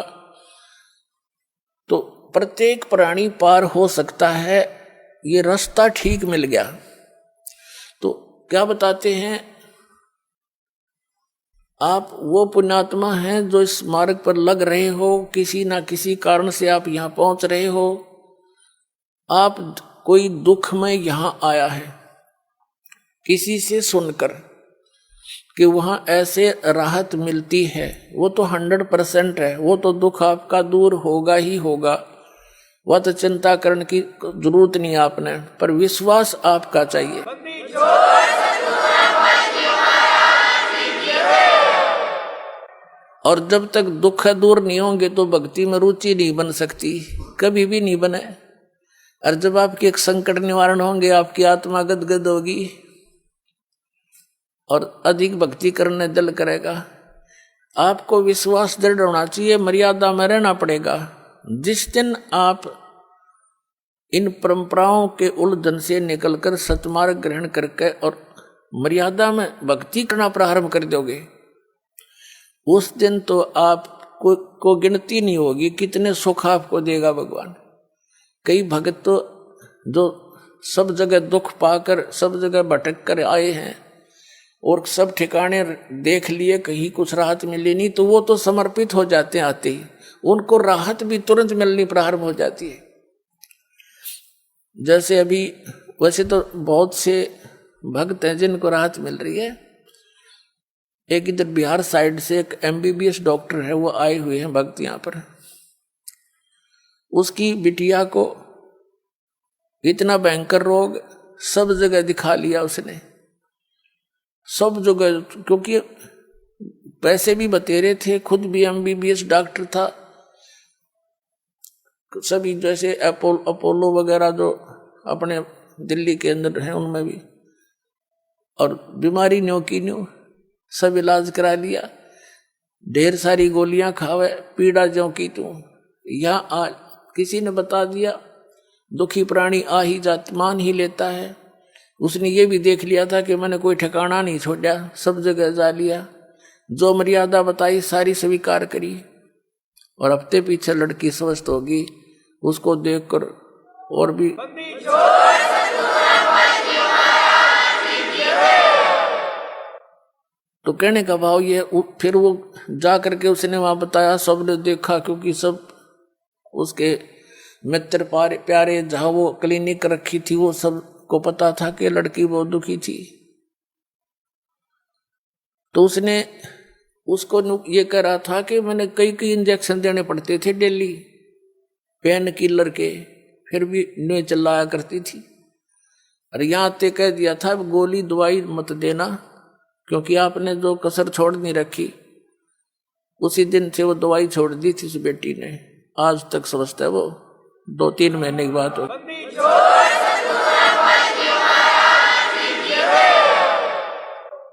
तो प्रत्येक प्राणी पार हो सकता है, ये रास्ता ठीक मिल गया। तो क्या बताते हैं, आप वो पुण्यात्मा हैं जो इस मार्ग पर लग रहे हो, किसी ना किसी कारण से आप यहाँ पहुंच रहे हो। आप कोई दुख में यहाँ आया है, किसी से सुनकर कि वहाँ ऐसे राहत मिलती है, वो तो 100% है, वो तो दुख आपका दूर होगा ही होगा। वह तो चिंता करने की जरूरत नहीं आपने, पर विश्वास आपका चाहिए। और जब तक दुख दूर नहीं होंगे तो भक्ति में रुचि नहीं बन सकती, कभी भी नहीं बने। और जब आपके एक संकट निवारण होंगे, आपकी आत्मा गदगद होगी और अधिक भक्ति करने दिल करेगा। आपको विश्वास दृढ़ होना चाहिए, मर्यादा में रहना पड़ेगा। जिस दिन आप इन परंपराओं के उलझन से निकलकर सतमार्ग ग्रहण करके और मर्यादा में भक्ति करना प्रारंभ कर दोगे, उस दिन तो आपको गिनती नहीं होगी कितने सुख आपको देगा भगवान। कई भक्त तो जो सब जगह दुख पाकर, सब जगह भटक कर आए हैं और सब ठिकाने देख लिए, कहीं कुछ राहत मिली नहीं, तो वो तो समर्पित हो जाते हैं आते ही, उनको राहत भी तुरंत मिलनी प्रारंभ हो जाती है। जैसे अभी वैसे तो बहुत से भक्त हैं जिनको राहत मिल रही है। एक इधर बिहार साइड से एक MBBS डॉक्टर है, वो आए हुए हैं भक्त यहाँ पर। उसकी बिटिया को इतना भयंकर रोग, सब जगह दिखा लिया उसने, सब जगह, क्योंकि पैसे भी बतेरे थे, खुद भी MBBS डॉक्टर था। सभी जैसे अपोलो वगैरह जो अपने दिल्ली के अंदर हैं उनमें भी, और बीमारी न्यो की न्यो सब इलाज करा लिया, ढेर सारी गोलियां खावे, पीड़ा ज्यों की तू। यहाँ किसी ने बता दिया दुखी प्राणी आ ही जात मान ही लेता है। उसने ये भी देख लिया था कि मैंने कोई ठिकाना नहीं छोड़ा, सब जगह जा लिया, जो मर्यादा बताई सारी स्वीकार करी। और हफ्ते पीछे लड़की स्वस्थ होगी, उसको देखकर और भी तो कहने का भाव ये, फिर वो जा करके उसने वहां बताया, सबने देखा, क्योंकि सब उसके मित्र प्यारे जहां वो क्लिनिक रखी थी वो सब को पता था कि लड़की बहुत दुखी थी। तो उसने उसको ये कह रहा था कि मैंने कई इंजेक्शन देने पड़ते थे डेली, पेन किलर के, फिर भी नहीं चिल्लाया करती थी। और यहाँ ते कह दिया था गोली दवाई मत देना, क्योंकि आपने जो कसर छोड़ नहीं रखी। उसी दिन से वो दवाई छोड़ दी थी उस बेटी ने, आज तक स्वस्थ है वो, 2-3 महीने की बात हो।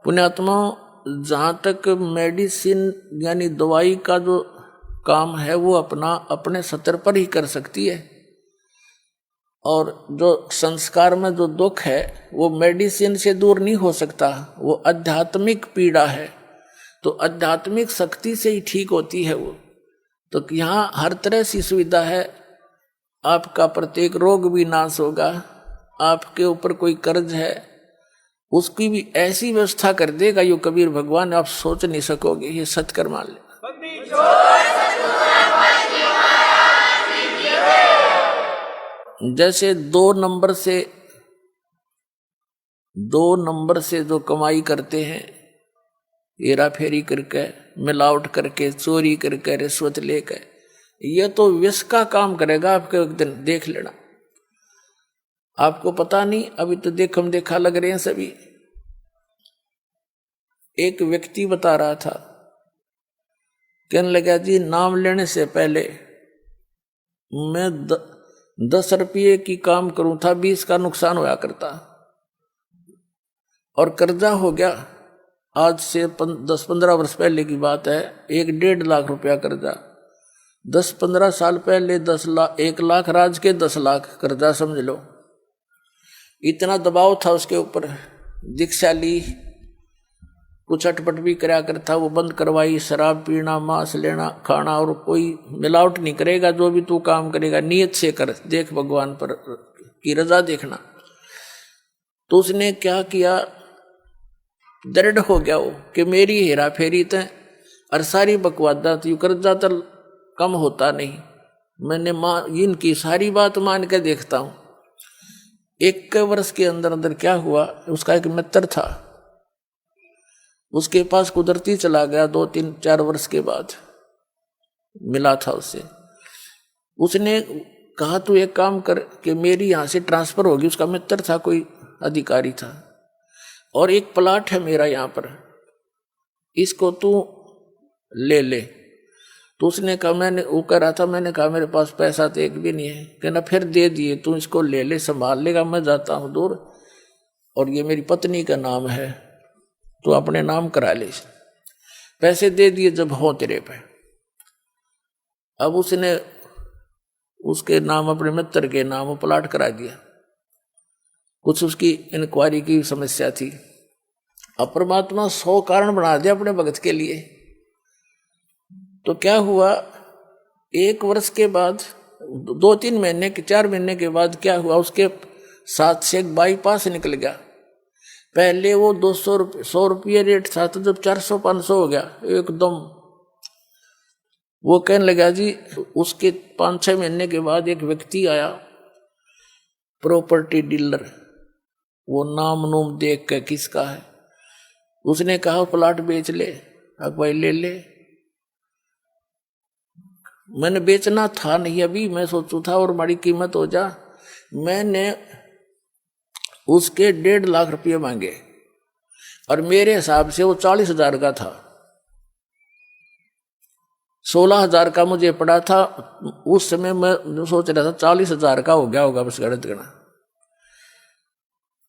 पुण्यात्मा, जहां तक मेडिसिन यानी दवाई का जो काम है वो अपने स्तर पर ही कर सकती है, और जो संस्कार में जो दुख है वो मेडिसिन से दूर नहीं हो सकता, वो आध्यात्मिक पीड़ा है, तो आध्यात्मिक शक्ति से ही ठीक होती है वो। तो यहाँ हर तरह से सुविधा है, आपका प्रत्येक रोग भी नाश होगा, आपके ऊपर कोई कर्ज है उसकी भी ऐसी व्यवस्था कर देगा यो कबीर भगवान, आप सोच नहीं सकोगे। ये सत्कर मान ले। जैसे 2 नंबर से जो कमाई करते हैं, हेरा फेरी करके, मिलावट करके, चोरी करके, रिश्वत लेकर, ये तो विष का काम करेगा आपके, एक दिन देख लेना। आपको पता नहीं, अभी तो देखम देखा लग रहे हैं सभी। एक व्यक्ति बता रहा था, कहने लगा जी नाम लेने से पहले मैं 10 रुपये की काम करूं था, 20 का नुकसान होया करता, और कर्जा हो गया। आज से 10-15 वर्ष पहले की बात है, 1-1.5 लाख रुपया कर्जा। 10-15 साल पहले 1 लाख राज के 10 लाख कर्जा, समझ लो। इतना दबाव था उसके ऊपर, दीक्षा ली, कुछ अटपट भी कराया करता, वो बंद करवाई, शराब पीना, मांस लेना खाना, और कोई मिलावट नहीं करेगा, जो भी तू काम करेगा नियत से कर, देख भगवान पर की रजा देखना। तो उसने क्या किया, दृढ़ हो गया वो कि मेरी हेरा फेरी तय और सारी बकवादा यू कर्जा तो कम होता नहीं, मैंने इनकी सारी बात मान के देखता हूं। 1 वर्ष के अंदर अंदर क्या हुआ, उसका एक मित्र था, उसके पास कुदरती चला गया, 2-3-4 वर्ष के बाद मिला था उससे। उसने कहा तू एक काम कर कि मेरी यहां से ट्रांसफर होगी, उसका मित्र था, कोई अधिकारी था, और एक प्लाट है मेरा यहाँ पर, इसको तू ले ले। तो उसने कहा, मैंने वो कह रहा था, मैंने कहा मेरे पास पैसा तो एक भी नहीं है। कहना फिर दे दिए, तू इसको ले ले, संभाल लेगा, मैं जाता हूँ दूर, और ये मेरी पत्नी का नाम है, तो अपने नाम करा ले। पैसे दे दिए जब हो तेरे पे। अब उसने उसके नाम, अपने मित्र के नाम प्लाट करा दिया। कुछ उसकी इंक्वायरी की समस्या थी, अब परमात्मा 100 कारण बना दिया अपने भगत के लिए। तो क्या हुआ, 1 वर्ष के बाद, 2-3 महीने के 4 महीने के बाद क्या हुआ, उसके साथ से एक बाईपास निकल गया। पहले वो 100 रुपये रेट था, तो जब 400-500 हो गया एकदम, वो कहने लगा जी। उसके 5-6 महीने के बाद एक व्यक्ति आया, प्रॉपर्टी डीलर, वो नाम नूम देख के किसका है, उसने कहा प्लाट बेच ले। अब भाई ले ले, मैंने बेचना था नहीं अभी, मैं सोचू था और बड़ी कीमत हो जा। मैंने उसके 1.5 लाख रुपये मांगे, और मेरे हिसाब से वो 40,000 का था, 16,000 का मुझे पड़ा था उस समय। मैं सोच रहा था 40,000 का हो गया होगा, बस गणित गणा।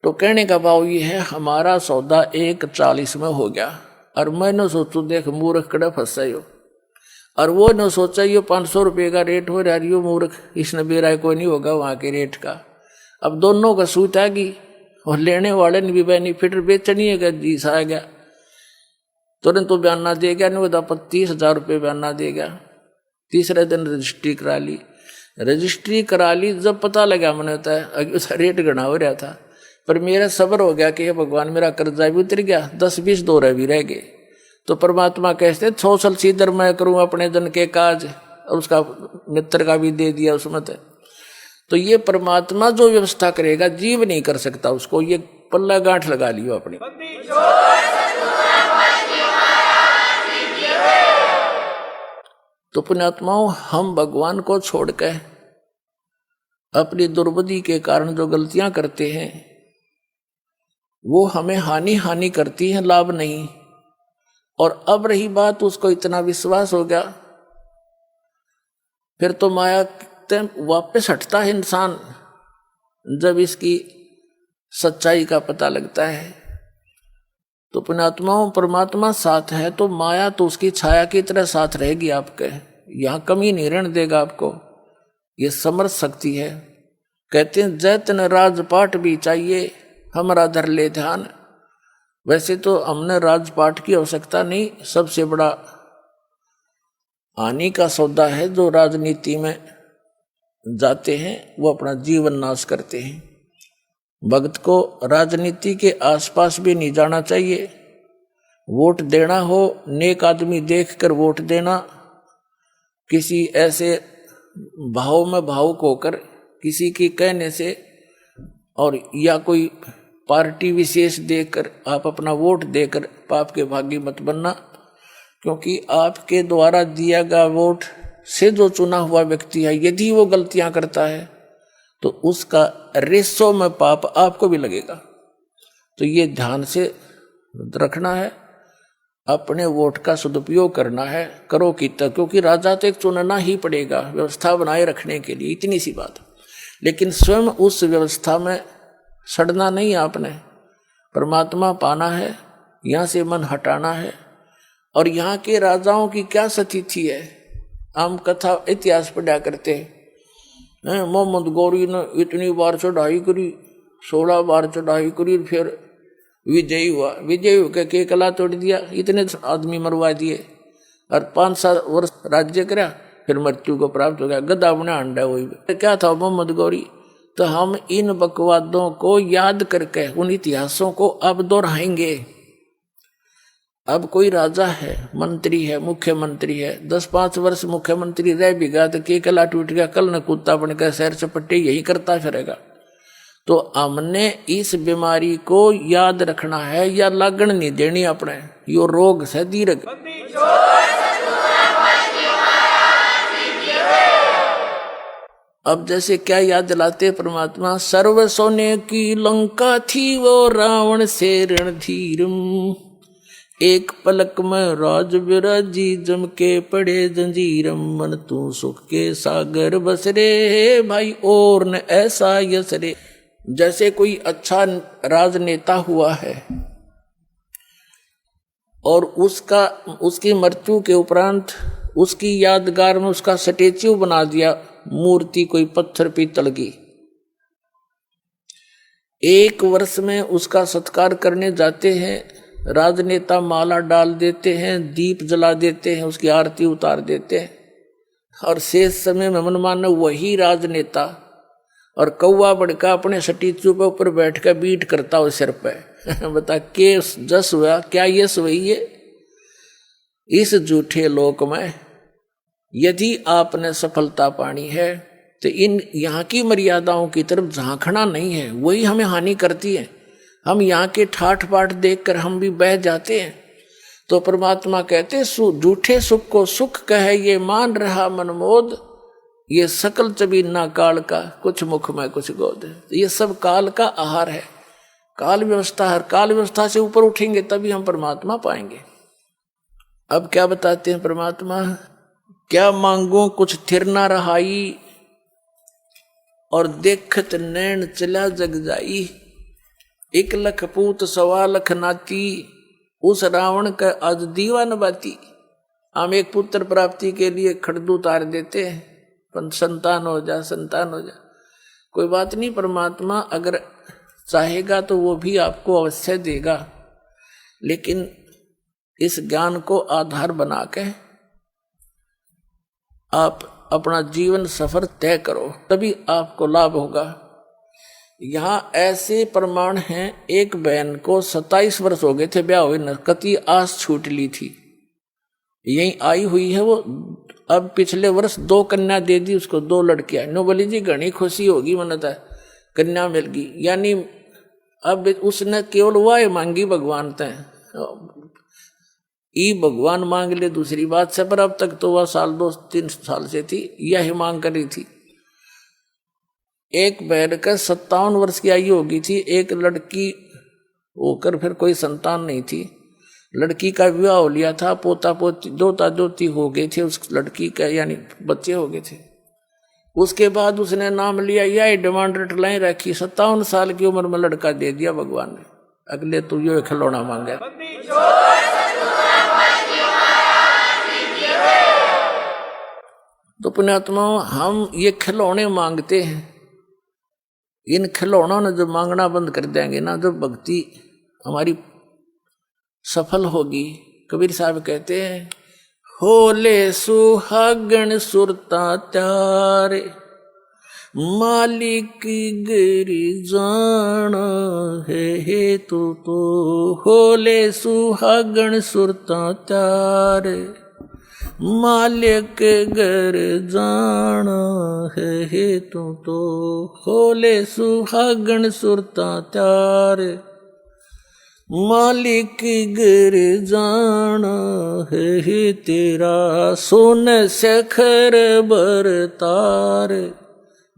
तो कहने का भाव ये है, हमारा सौदा 1.40 में हो गया, और मैंने सोचू देख मूर्ख कड़ा फंसा हो, और वो न सोचा ये 500 रुपये का रेट हो रहा, यो मूर्ख, इसने बेरा कोई नहीं होगा वहां के रेट का। अब दोनों का सूत आ गई, और लेने वाले ने भी बेनिफिट, बेचनी है जीस आ गया, तुरंत तो बयाना दे गया, नहीं होता 30,000 रुपये बयाना दे गया। तीसरे दिन रजिस्ट्री करा ली। रजिस्ट्री करा ली, जब पता लगा मैंने होता है उसका रेट गणा हो रहा था, पर मेरा सब्र हो गया कि भगवान मेरा कर्जा भी उतर गया, 10-20 दौरे भी रह गए। तो परमात्मा कहते 100 साल सीधर मैं करूं अपने जन के काज, और उसका मित्र का भी दे दिया उसमें। तो ये परमात्मा जो व्यवस्था करेगा, जीव नहीं कर सकता उसको, ये पल्ला गांठ लगा लियो अपनी। तो पुण्यात्माओं, हम भगवान को छोड़कर अपनी दुर्बुद्धि के कारण जो गलतियां करते हैं, वो हमें हानि करती है, लाभ नहीं। और अब रही बात, उसको इतना विश्वास हो गया, फिर तो माया वापस हटता है इंसान जब इसकी सच्चाई का पता लगता है। तो पुण्यात्माओं, परमात्मा साथ है तो माया तो उसकी छाया की तरह साथ रहेगी आपके, यहां कमी नहीं रहने देगा आपको। ये समर्थ शक्ति है, कहते हैं जैतन राजपाट भी चाहिए हमारा धर ले ध्यान। वैसे तो हमने राजपाट की आवश्यकता नहीं, सबसे बड़ा हानि का सौदा है जो राजनीति में जाते हैं वो अपना जीवन नाश करते हैं। भक्त को राजनीति के आसपास भी नहीं जाना चाहिए। वोट देना हो नेक आदमी देखकर वोट देना, किसी ऐसे भाव में भावुक होकर किसी के कहने से और या कोई पार्टी विशेष देखकर आप अपना वोट देकर पाप के भागी मत बनना, क्योंकि आपके द्वारा दिया गया वोट से जो चुना हुआ व्यक्ति है यदि वो गलतियां करता है तो उसका रेसों में पाप आपको भी लगेगा। तो ये ध्यान से रखना है, अपने वोट का सदुपयोग करना है, करो कितना, क्योंकि राजा तो एक चुनना ही पड़ेगा व्यवस्था बनाए रखने के लिए, इतनी सी बात। लेकिन स्वयं उस व्यवस्था में सड़ना नहीं, आपने परमात्मा पाना है, यहाँ से मन हटाना है। और यहाँ के राजाओं की क्या स्थिति है, हम कथा इतिहास पढ़ा करते हैं। मोहम्मद गौरी ने इतनी बार चढ़ाई करी, 16 बार चढ़ाई करी, फिर विजयी हुआ, विजयी होकर के कला तोड़ दिया, इतने आदमी मरवा दिए और 5-7 वर्ष राज्य करा, फिर मृत्यु को प्राप्त हो गया, गधा बना अंडा। वही क्या था मोहम्मद गौरी। तो हम इन बकवादों को याद करके उन इतिहासों को अब दोहराएंगे। अब कोई राजा है, मंत्री है, मुख्यमंत्री है, 10-5 वर्ष मुख्यमंत्री रह भी गया तो के कला टूट गया, कल न कुत्ता बनकर शहर चपट्टे यही करता फिरेगा। तो हमने इस बीमारी को याद रखना है या लागण नहीं देनी अपने, यो रोग से दीर्घ। अब जैसे क्या याद दिलाते परमात्मा, सर्व सोने की लंका थी वो रावण से रणधीरम, एक पलक में राज विराजी जम के पड़े जंजीरम, मन तू सुख के सागर बसरे भाई और न ऐसा यसरे। जैसे कोई अच्छा राजनेता हुआ है और उसकी मृत्यु के उपरांत उसकी यादगार में उसका स्टेच्यू बना दिया, मूर्ति कोई पत्थर पीतल की, 1 वर्ष में उसका सत्कार करने जाते हैं, राजनेता माला डाल देते हैं, दीप जला देते हैं, उसकी आरती उतार देते हैं, और शेष समय में मनमाने वही राजनेता और कौवा बड़का अपने स्टेच्यू पे ऊपर बैठ कर बीट करता हो सिर पे। बता के जस हुआ, क्या ये सही है? इस झूठे लोक में यदि आपने सफलता पानी है तो इन यहाँ की मर्यादाओं की तरफ झांकना नहीं है, वही हमें हानि करती है। हम यहाँ के ठाठ बाट देखकर हम भी बह जाते हैं। तो परमात्मा कहते झूठे सुख को सुख कहे ये मान रहा मनमोद, ये सकल चबीना काल का कुछ मुख में कुछ गोद। ये सब काल का आहार है, काल व्यवस्था है। काल व्यवस्था से ऊपर उठेंगे तभी हम परमात्मा पाएंगे। अब क्या बताते हैं परमात्मा, क्या मांगो कुछ थिर ना रहाई, और देखत नैन चला जग जाई, 1 लख पूत 1.25 लाख नाती, उस रावण का आज दीवान बाती। हम एक पुत्र प्राप्ति के लिए खड़दू उतार देते हैं, संतान हो जा, संतान हो जा। कोई बात नहीं, परमात्मा अगर चाहेगा तो वो भी आपको अवश्य देगा, लेकिन इस ज्ञान को आधार बना के आप अपना जीवन सफर तय करो, तभी आपको लाभ होगा। यहाँ ऐसे प्रमाण हैं, एक बहन को 27 वर्ष हो गए थे ब्याह हुए, नरकती आस छूट ली थी, यहीं आई हुई है वो। अब पिछले वर्ष 2 कन्या दे दी उसको, 2 लड़कियां। नो बोली जी घनी खुशी होगी, मनता कन्या मिल गई। यानी अब उसने केवल वह मांगी भगवान तय, ई भगवान मांग ले दूसरी बात से, पर अब तक तो वह 2-3 साल से थी, यही मांग कर रही थी। एक बहन का 57 वर्ष की आयु होगी थी, एक लड़की होकर फिर कोई संतान नहीं थी। लड़की का विवाह हो लिया था, पोता पोती दोता दोती हो गए थे उस लड़की का, यानी बच्चे हो गए थे। उसके बाद उसने नाम लिया, यह डिमांड रटलाई रखी, 57 साल की उम्र में लड़का दे दिया भगवान ने। अगले तो यो खिलौना मांगे। तो पुण्यात्मा हम ये खिलौने मांगते हैं, इन खिलौनों ने जो मांगना बंद कर देंगे ना, जो भक्ति हमारी सफल होगी। कबीर साहब कहते हैं, होले सुहागण सुरता त्यारे, मालिक गिरी जाना है तो होले सुहागण सुरता त्यारे, मालिक घर जाना है तो होले सुहागण सुरता त्यारे, मालिक गिर जाना है तेरा सोन शेखर बरतार,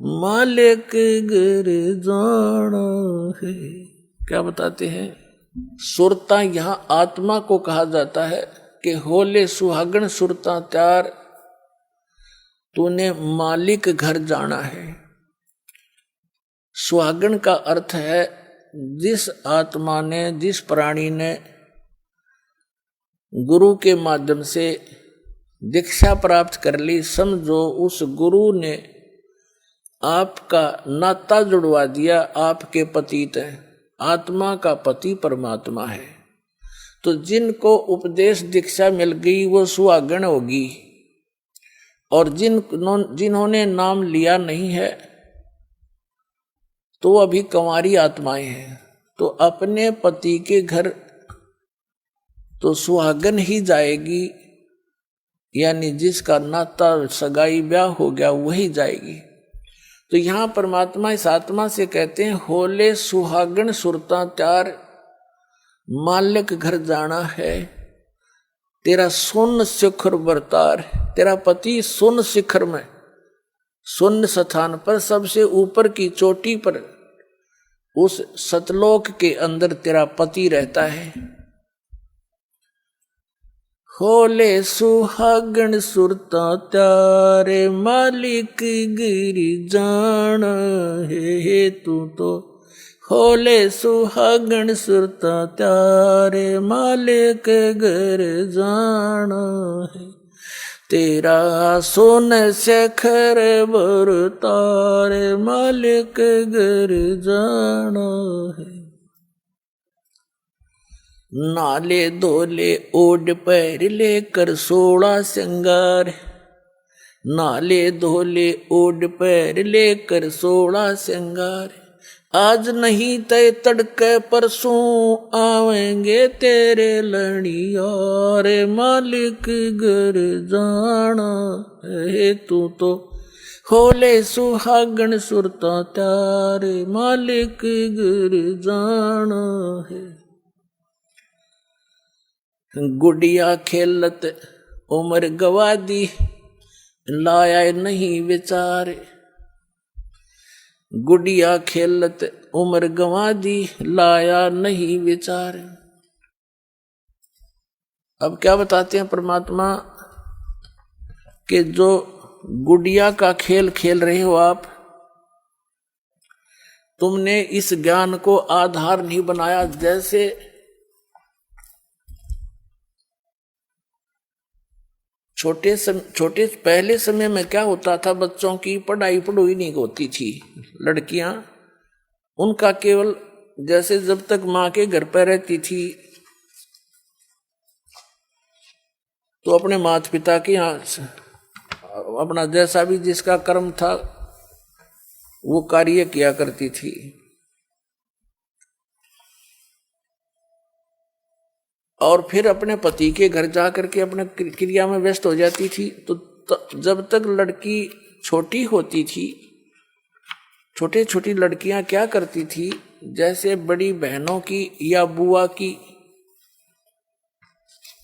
मालिक गिर जाना है। क्या बताते हैं? सुरता यहाँ आत्मा को कहा जाता है कि होले सुहागण सुरता त्यार, तूने मालिक घर जाना है। सुहागण का अर्थ है जिस आत्मा ने, जिस प्राणी ने गुरु के माध्यम से दीक्षा प्राप्त कर ली, समझो उस गुरु ने आपका नाता जुड़वा दिया, आपके पतित है। आत्मा का पति परमात्मा है। तो जिनको उपदेश दीक्षा मिल गई वो सुहागण होगी, और जिन्होंने नाम लिया नहीं है तो अभी कंवारी आत्माएं हैं। तो अपने पति के घर तो सुहागन ही जाएगी, यानी जिसका नाता सगाई ब्याह हो गया वही जाएगी। तो यहाँ परमात्मा इस आत्मा से कहते हैं, होले सुहागन सुरता त्यार, मालिक घर जाना है, तेरा सुन शिखर बरतार। तेरा पति सुन शिखर में, सुन स्थान पर, सबसे ऊपर की चोटी पर, उस सतलोक के अंदर तेरा पति रहता है। होले सुहागण सुरता त्यारे, मालिक गिरी जाना है तो होले सुहागण सुरता त्यारे, मालिक घर जाना है तेरा सोन शेखर बरतार, मालिक घर जाना है। नाले धोले ओढ़ पैर लेकर 16 श्रृंगार, नाले धोले ओढ़ पैर लेकर 16 श्रृंगार, आज नहीं तय तड़के परसों आवेंगे तेरे लड़ियार, मालिक घर जाना है तो होले सुहागण सुरता त्यारे, मालिक घर जाना है। गुड़िया खेलत उम्र गवा दी, लाया नहीं विचार, गुड़िया खेलत उम्र गवा दी, लाया नहीं विचार। अब क्या बताते हैं परमात्मा कि जो गुड़िया का खेल खेल रहे हो आप, तुमने इस ज्ञान को आधार नहीं बनाया। जैसे छोटे पहले समय में क्या होता था, बच्चों की पढ़ाई नहीं होती थी। लड़कियां, उनका केवल जैसे जब तक माँ के घर पर रहती थी तो अपने माता पिता के यहाँ अपना जैसा भी जिसका कर्म था वो कार्य किया करती थी। और फिर अपने पति के घर जाकर के अपने क्रिया में व्यस्त हो जाती थी। तो जब तक लड़की छोटी होती थी, छोटी लड़कियां क्या करती थी, जैसे बड़ी बहनों की या बुआ की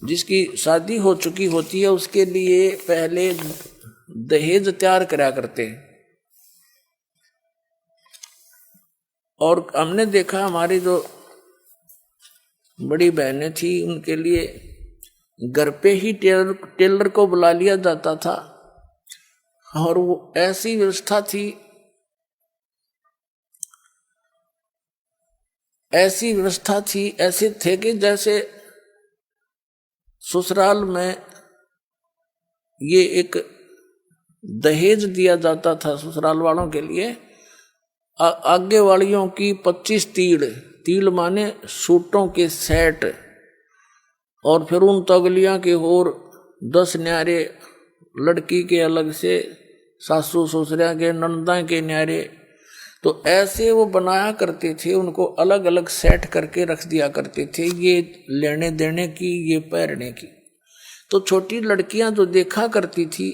जिसकी शादी हो चुकी होती है, उसके लिए पहले दहेज तैयार करा करते हैं। और हमने देखा हमारी जो बड़ी बहनें थी, उनके लिए घर पे ही टेलर को बुला लिया जाता था। और वो ऐसी व्यवस्था थी, ऐसे थे कि जैसे ससुराल में ये एक दहेज दिया जाता था ससुराल वालों के लिए, आगे वालियों की 25 तीड़, तीड़ माने सूटों के सेट, और फिर उन तगलियां के और 10 न्यारे, लड़की के अलग से, सासू ससुरिया के, नंदा के न्यारे। तो ऐसे वो बनाया करते थे, उनको अलग अलग सेट करके रख दिया करते थे, ये लेने देने की, ये पहनने की। तो छोटी लड़कियां जो देखा करती थी,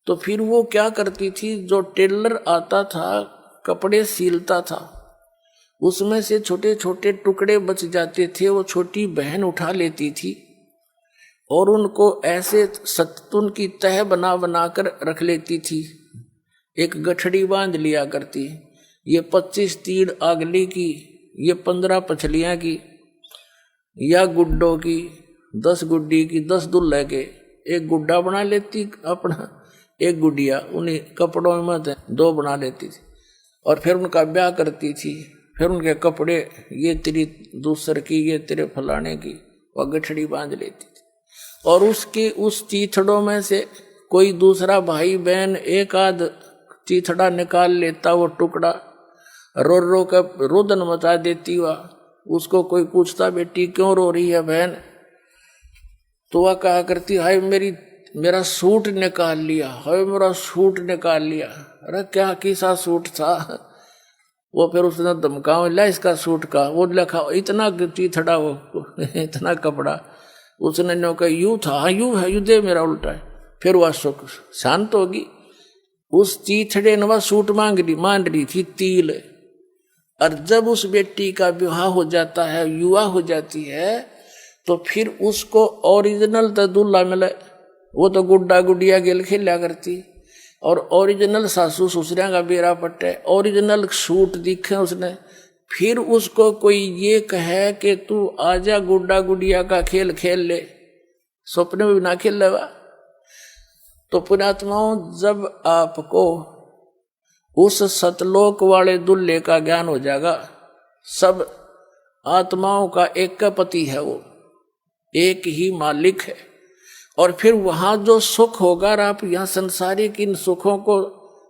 तो फिर वो क्या करती थी, जो टेलर आता था कपड़े सिलता था, उसमें से छोटे छोटे टुकड़े बच जाते थे, वो छोटी बहन उठा लेती थी और उनको ऐसे सत्तून की तह बना बना कर रख लेती थी, एक गठड़ी बांध लिया करती। ये 25 तीड़ आगली की, ये 15 पछलियां की, या गुड्डों की, 10 गुड्डी की, 10 दुल्हे के, एक गुड्डा बना लेती अपना, एक गुडिया उन्हीं कपड़ों में 2 बना लेती थी, और फिर उनका ब्याह करती थी। फिर उनके कपड़े, ये तेरी दूसर की, ये तेरे फलाने की, वह गठड़ी बांध लेती थी। और उसके उस चीथड़ों में से कोई दूसरा भाई बहन एक आध चीथड़ा निकाल लेता, वो टुकड़ा रो रो कर रोदन मचा देती। वह उसको कोई पूछता, बेटी क्यों रो रही है बहन, तो वह कहा करती, हाय मेरा सूट निकाल लिया, हाय मेरा सूट निकाल लिया। अरे क्या किसा सूट था, वो फिर उसने धमकाओ, ला इसका सूट का, वो लिखा इतना चीथड़ा, वो इतना कपड़ा, उसने नो कहा यूं था, हाँ यूं है, यूं दे मेरा उल्टा है। फिर वह शांत होगी। उस चीथड़े ने वह सूट मान रही थी तिल। और जब उस बेटी का विवाह हो जाता है, युवा हो जाती है, तो फिर उसको ओरिजिनल तो दूल्हा मिले, वो तो गुड्डा गुडिया गेल खेला करती, और ओरिजिनल सासू ससुरिया का बेरा पट्टे, ओरिजिनल सूट दिखे उसने। फिर उसको कोई ये कहे कि तू आजा गुड्डा गुडिया का खेल खेल ले, सपने में भी ना खेल लेवा। तो पुण्यात्माओं, जब आपको उस सतलोक वाले दुल्हे का ज्ञान हो जाएगा, सब आत्माओं का एक का पति है, वो एक ही मालिक है, और फिर वहां जो सुख होगा, आप यहाँ संसारिक इन सुखों को,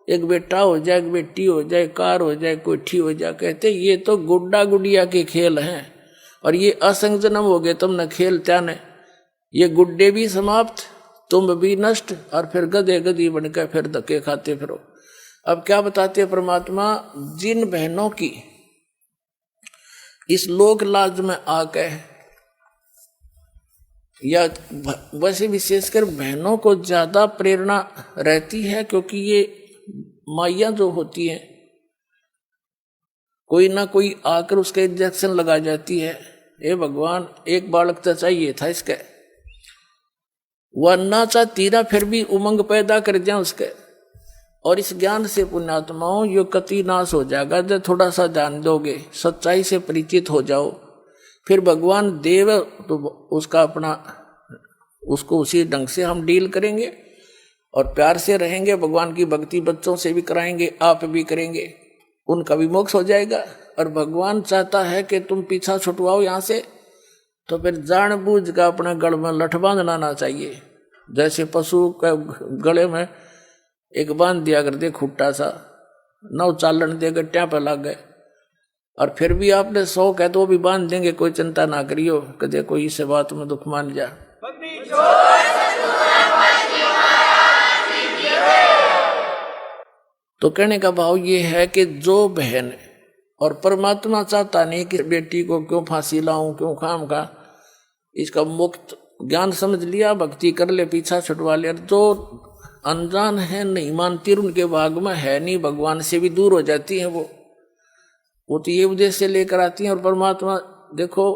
एक बेटा हो जाए, एक बेटी हो जाए, कार हो जाए, कोठी हो जाए, कहते ये तो गुड्डा गुडिया के खेल हैं, और ये असंग जन्म हो गए तुमने खेल त्याने, ये गुड्डे भी समाप्त, तुम भी नष्ट, और फिर गधे गधी बनकर फिर धक्के खाते फिरो। अब क्या बताते परमात्मा, जिन बहनों की इस लोक लाज में आके, या वैसे विशेषकर बहनों को ज्यादा प्रेरणा रहती है, क्योंकि ये माइयां जो होती हैं, कोई ना कोई आकर उसके इंजेक्शन लगा जाती है, हे भगवान एक बालक तो चाहिए था इसके, वह ना चाहती ना, फिर भी उमंग पैदा कर दिया उसके। और इस ज्ञान से पुण्यात्माओं यो कति नाश हो जाएगा, जब थोड़ा सा जान दोगे, सच्चाई से परिचित हो जाओ, फिर भगवान देव तो उसका अपना, उसको उसी ढंग से हम डील करेंगे और प्यार से रहेंगे। भगवान की भक्ति बच्चों से भी कराएंगे, आप भी करेंगे, उनका भी मोक्ष हो जाएगा। और भगवान चाहता है कि तुम पीछा छुटवाओ यहाँ से, तो फिर जानबूझ का अपने गल में लठ बांधना ना चाहिए। जैसे पशु के गले में एक बांध दिया कर दे खुट्टा सा, नौ चालन दे गट्टियां पे लग गए, और फिर भी आपने शौक है तो वो भी बांध देंगे, कोई चिंता ना करियो, कदे कोई इस बात में दुख मान जा। तो कहने का भाव ये है कि जो बहन, और परमात्मा चाहता नहीं कि बेटी को क्यों फांसी लाऊं, क्यों खाम का, इसका मुक्त ज्ञान समझ लिया, भक्ति कर ले, पीछा छुटवा ले। जो अनजान है, नहीं मानती, उनके भाग में है नहीं, भगवान से भी दूर हो जाती है वो तो ये उद्देश्य से लेकर आती हैं। और परमात्मा देखो,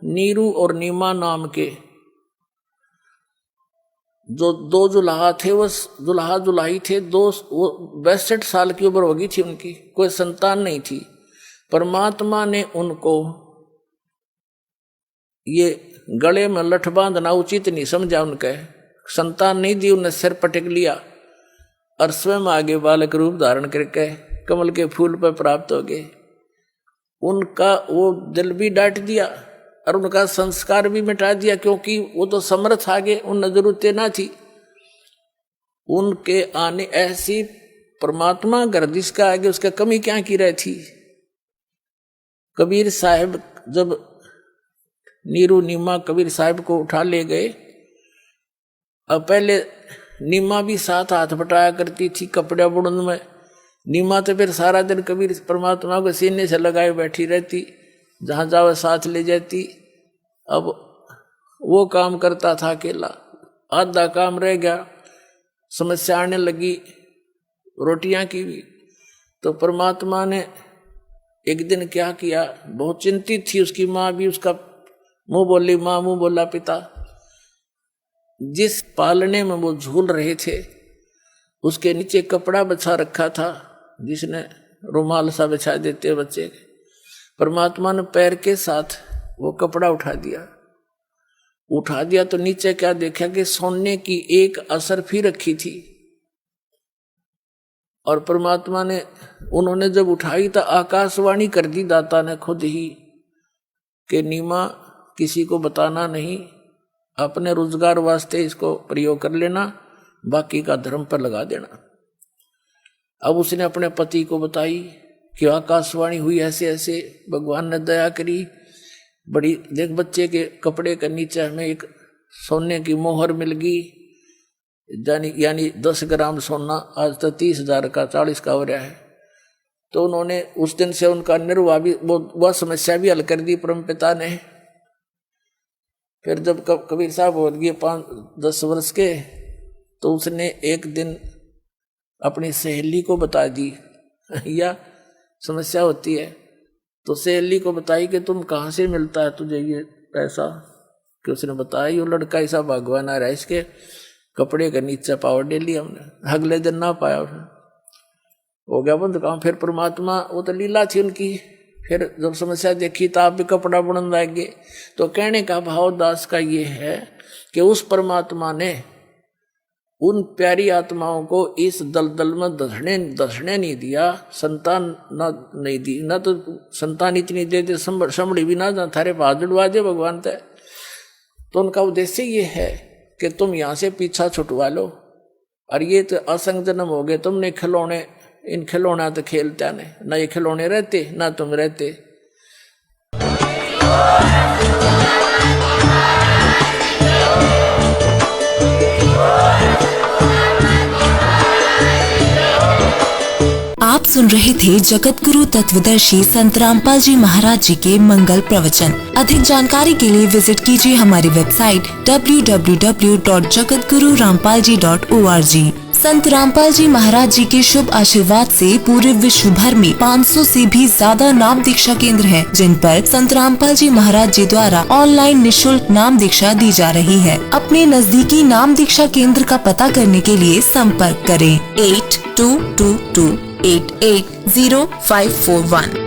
नीरू और नीमा नाम के जो 2 जुलाहा थे, वो जुलाहा जुलाही थे, 62 साल की उम्र होगी थी उनकी, कोई संतान नहीं थी। परमात्मा ने उनको ये गले में लठ बांधना उचित नहीं समझा, उनके संतान नहीं दी, उन्हें सिर पटक लिया और स्वयं आगे बालक रूप धारण करके कमल के फूल पर प्राप्त हो गए। उनका वो दिल भी डांट दिया और उनका संस्कार भी मिटा दिया, क्योंकि वो तो समर्थ आगे, उन जरूरतें ना थी। उनके आने ऐसी परमात्मा गर्दिश का आगे उसका कमी क्या की रही थी। कबीर साहब जब नीरू नीमा कबीर साहब को उठा ले गए, अब पहले नीमा भी साथ हाथ बटाया करती थी कपड़े बुड़न में। नीमा तो फिर सारा दिन कबीर परमात्मा को सीने से लगाए बैठी रहती, जहाँ जाओ साथ ले जाती। अब वो काम करता था अकेला, आधा काम रह गया, समस्या आने लगी रोटियां की भी। तो परमात्मा ने एक दिन क्या किया, बहुत चिंतित थी उसकी माँ भी, उसका मुंह बोली माँ मुंह बोला पिता। जिस पालने में वो झूल रहे थे उसके नीचे कपड़ा बिछा रखा था, जिसने रुमाल सा बिछा देते बच्चे के। परमात्मा ने पैर के साथ वो कपड़ा उठा दिया तो नीचे क्या देखा कि सोने की एक असरफी रखी थी। और परमात्मा ने उन्होंने जब उठाई तो आकाशवाणी कर दी दाता ने खुद ही कि नीमा किसी को बताना नहीं, अपने रोजगार वास्ते इसको प्रयोग कर लेना, बाकी का धर्म पर लगा देना। अब उसने अपने पति को बताई कि आकाशवाणी हुई ऐसे ऐसे, भगवान ने दया करी, बड़ी देख बच्चे के कपड़े के नीचे हमें एक सोने की मोहर मिल गई, यानी 10 ग्राम सोना, आज तो 30,000 का 40 का हो रहा है। तो उन्होंने उस दिन से उनका निर्वाह भी वह समस्या भी हल कर दी परमपिता ने। फिर जब कबीर साहब हो गए 5-10 वर्ष के, तो उसने एक दिन अपनी सहेली को बता दी या समस्या होती है, तो सहेली को बताई कि तुम कहाँ से मिलता है तुझे ये पैसा, कि उसने बताया ये लड़का ऐसा भगवान आ रहा है, इसके कपड़े का नीचे पावर दे लिया हमने। अगले दिन ना पाया, हो गया बंद काम। फिर परमात्मा, वो तो लीला थी उनकी, फिर जब समस्या देखी तो आप भी कपड़ा बुनने लगे। तो कहने का भाव दास का ये है कि उस परमात्मा ने उन प्यारी आत्माओं को इस दलदल में धसने नहीं दिया, संतान नहीं दी, ना तो संतान इतनी दे दे संभड़ी भी ना थारे पास जुड़वा दे भगवान तय। तो उनका उद्देश्य ये है कि तुम यहाँ से पीछा छुटवा लो, और ये तो असंग जन्म हो गए, तुमने खिलौने, इन खिलौना तो खेलता नहीं, ना ये खिलौने रहते ना तुम रहते। आप सुन रहे थे जगत गुरु तत्वदर्शी संत रामपाल जी महाराज जी के मंगल प्रवचन। अधिक जानकारी के लिए विजिट कीजिए हमारी वेबसाइट www.jagatgururampalji.org। संत रामपाल जी महाराज जी के शुभ आशीर्वाद से पूरे विश्व भर में 500 से भी ज्यादा नाम दीक्षा केंद्र हैं, जिन पर संत रामपाल जी महाराज जी द्वारा ऑनलाइन निशुल्क नाम दीक्षा दी जा रही है। अपने नजदीकी नाम दीक्षा केंद्र का पता करने के लिए संपर्क करें 8222880541।